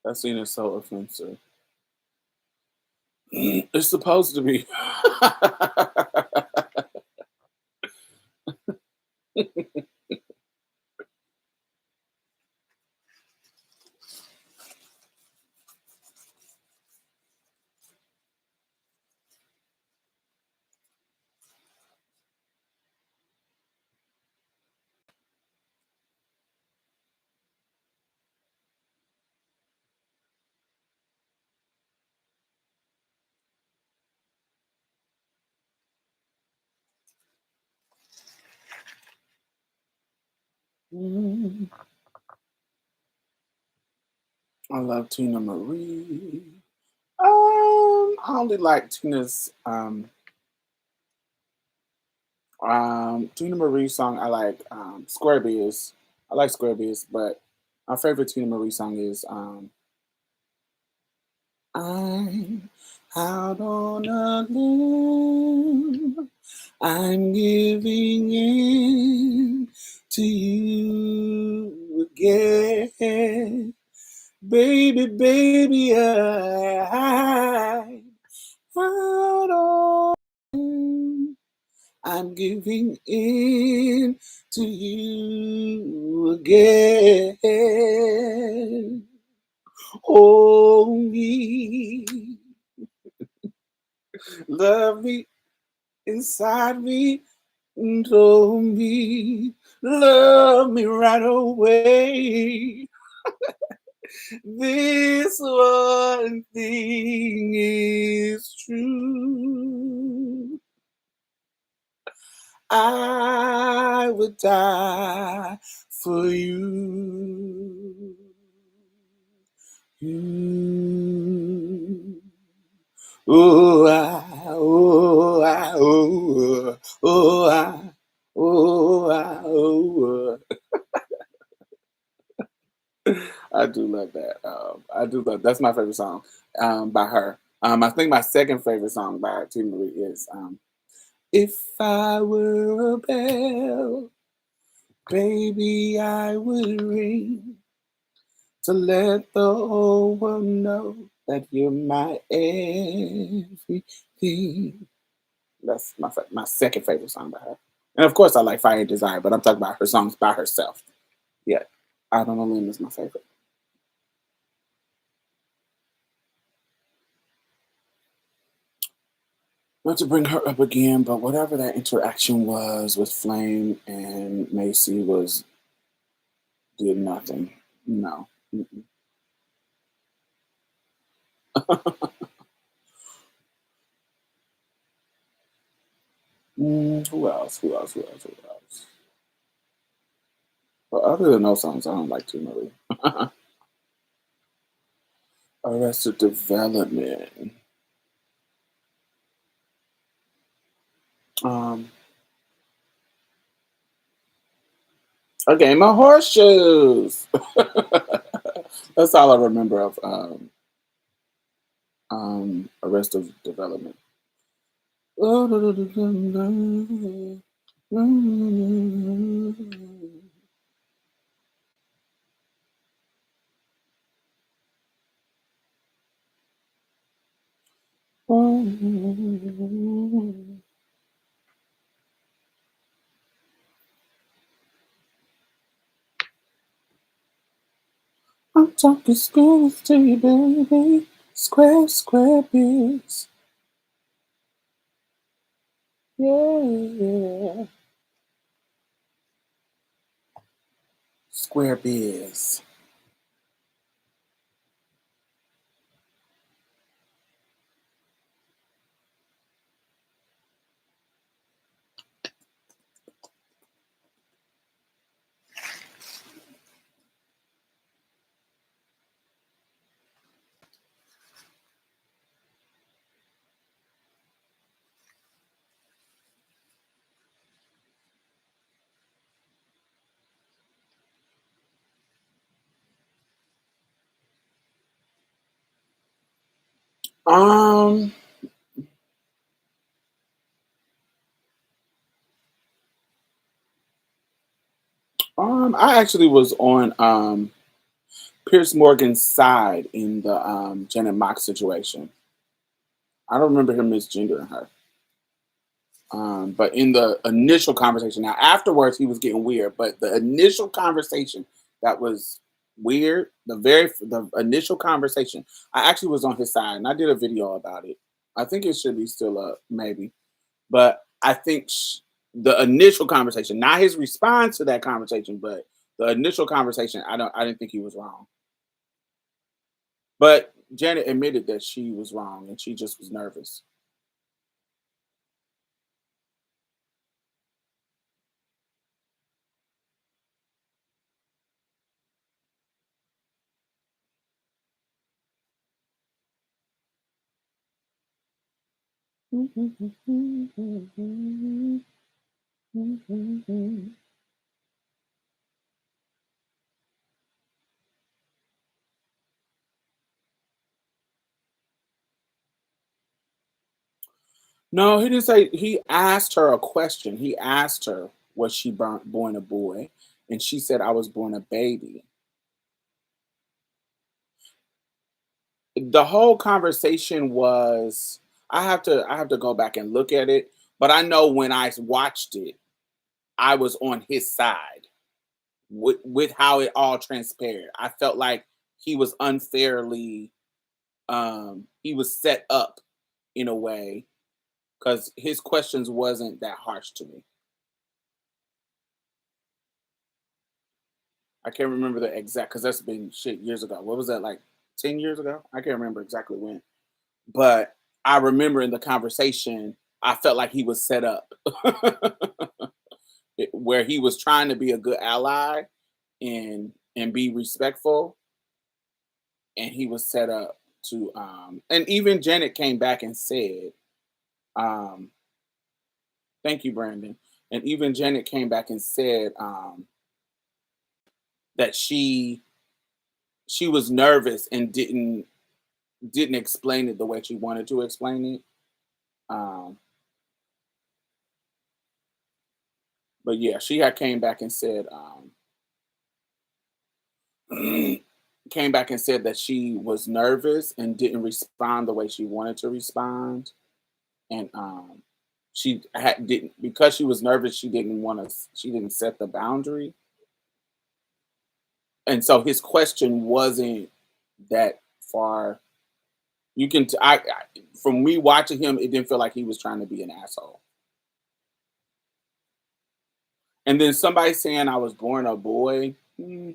That scene is so offensive. It's supposed to be. I love Tina Marie. I only like Tina Marie song. I like Square Biz. I like Square Biz, but my favorite Tina Marie song is I'm out on a limb. I'm giving in to you again. Baby, baby, out on. I'm giving in to you again. Hold me, love me inside me, and hold me, love me right away. This one thing is true. I would die for you. You. Oh, oh, I do love that. I do love that's my favorite song by her. I think my second favorite song by T. Marie is "If I Were a Bell, Baby, I Would Ring to let the whole world know that you're my everything." That's my second favorite song by her. And of course, I like Fire and Desire, but I'm talking about her songs by herself. Yeah, Out on a Limb is my favorite. Not to bring her up again, but whatever that interaction was with Flame and Macy was did nothing. No. Mm-mm. Who else? Who else? Who else? Who else? But other than those songs, I don't like too many. Arrested Development. Um, a game of horseshoes. That's all I remember of Arrested Development. I'm talking squares to you, baby. Square, square biz. Yeah, yeah. Square biz. Um, I actually was on Pierce Morgan's side in the Janet Mock situation. I don't remember him misgendering her. But in the initial conversation, now afterwards he was getting weird, but the initial conversation that was weird, the initial conversation, I actually was on his side and I did a video about it. I think it should be still up, maybe. But I think the initial conversation, not his response to that conversation, but the initial conversation, I didn't think he was wrong. But Janet admitted that she was wrong and she just was nervous. No, he didn't say. He asked her a question. He asked her, "Was she born a boy?" And she said, "I was born a baby." The whole conversation was. I have to go back and look at it, but I know when I watched it, I was on his side with how it all transpired. I felt like he was unfairly. He was set up in a way because his questions wasn't that harsh to me. I can't remember the exact because that's been shit years ago. What was that like 10 years ago? I can't remember exactly when. But I remember in the conversation, I felt like he was set up where he was trying to be a good ally and be respectful, and he was set up to and even Janet came back and said, um, thank you, Brandon. And even Janet came back and said that she was nervous and didn't explain it the way she wanted to explain it. Um, but yeah, she had came back and said came back and said that she was nervous and didn't respond the way she wanted to respond, and she didn't because she was nervous. She didn't want to. She didn't set the boundary, and so his question wasn't that far. You can from me watching him, it didn't feel like he was trying to be an asshole. And then somebody saying I was born a boy. I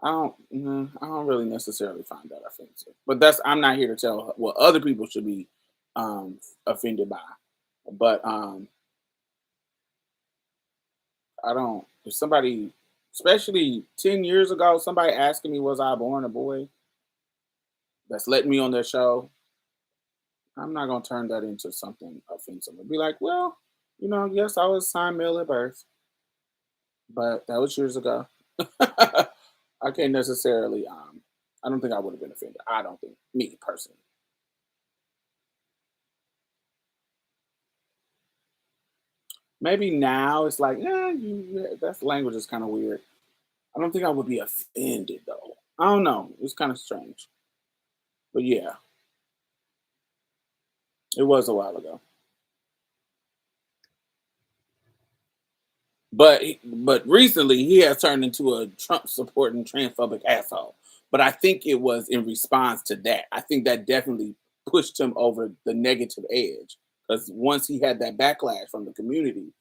don't really necessarily find that offensive. But I'm not here to tell what other people should be offended by. But I don't. If somebody, especially 10 years ago, somebody asking me was I born a boy, that's letting me on their show, I'm not gonna turn that into something offensive. I'd be like, well, yes, I was signed male at birth, but that was years ago. I can't necessarily. I don't think I would have been offended. I don't think me personally. Maybe now it's like, that language is kind of weird. I don't think I would be offended though. I don't know. It's kind of strange, but yeah, it was a while ago. But recently he has turned into a Trump supporting transphobic asshole. But I think it was in response to that. I think that definitely pushed him over the negative edge because once he had that backlash from the community,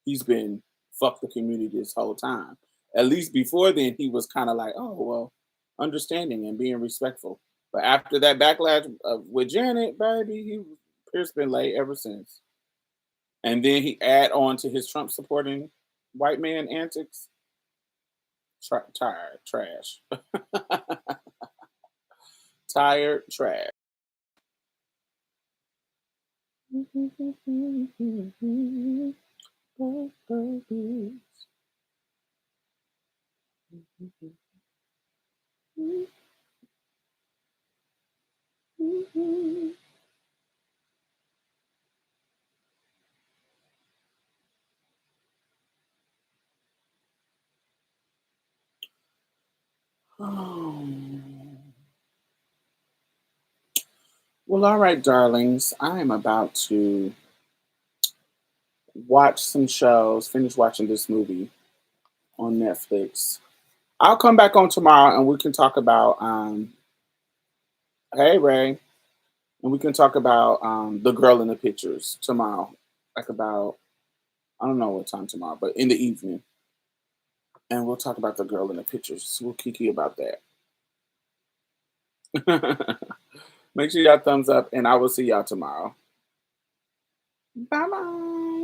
he's been fuck the community this whole time. At least before then, he was kind of like, oh well, understanding and being respectful. But after that backlash with Janet, baby, Pierce been late ever since. And then he add on to his Trump supporting white man antics. Tired trash, tired trash. Oh. Well, all right, darlings. I am about to watch some shows, finish watching this movie on Netflix. I'll come back on tomorrow and we can talk about hey Ray, and we can talk about the girl in the pictures tomorrow. Like about I don't know what time tomorrow, but in the evening. And we'll talk about the girl in the pictures. We'll kiki about that. Make sure y'all thumbs up and I will see y'all tomorrow. Bye bye.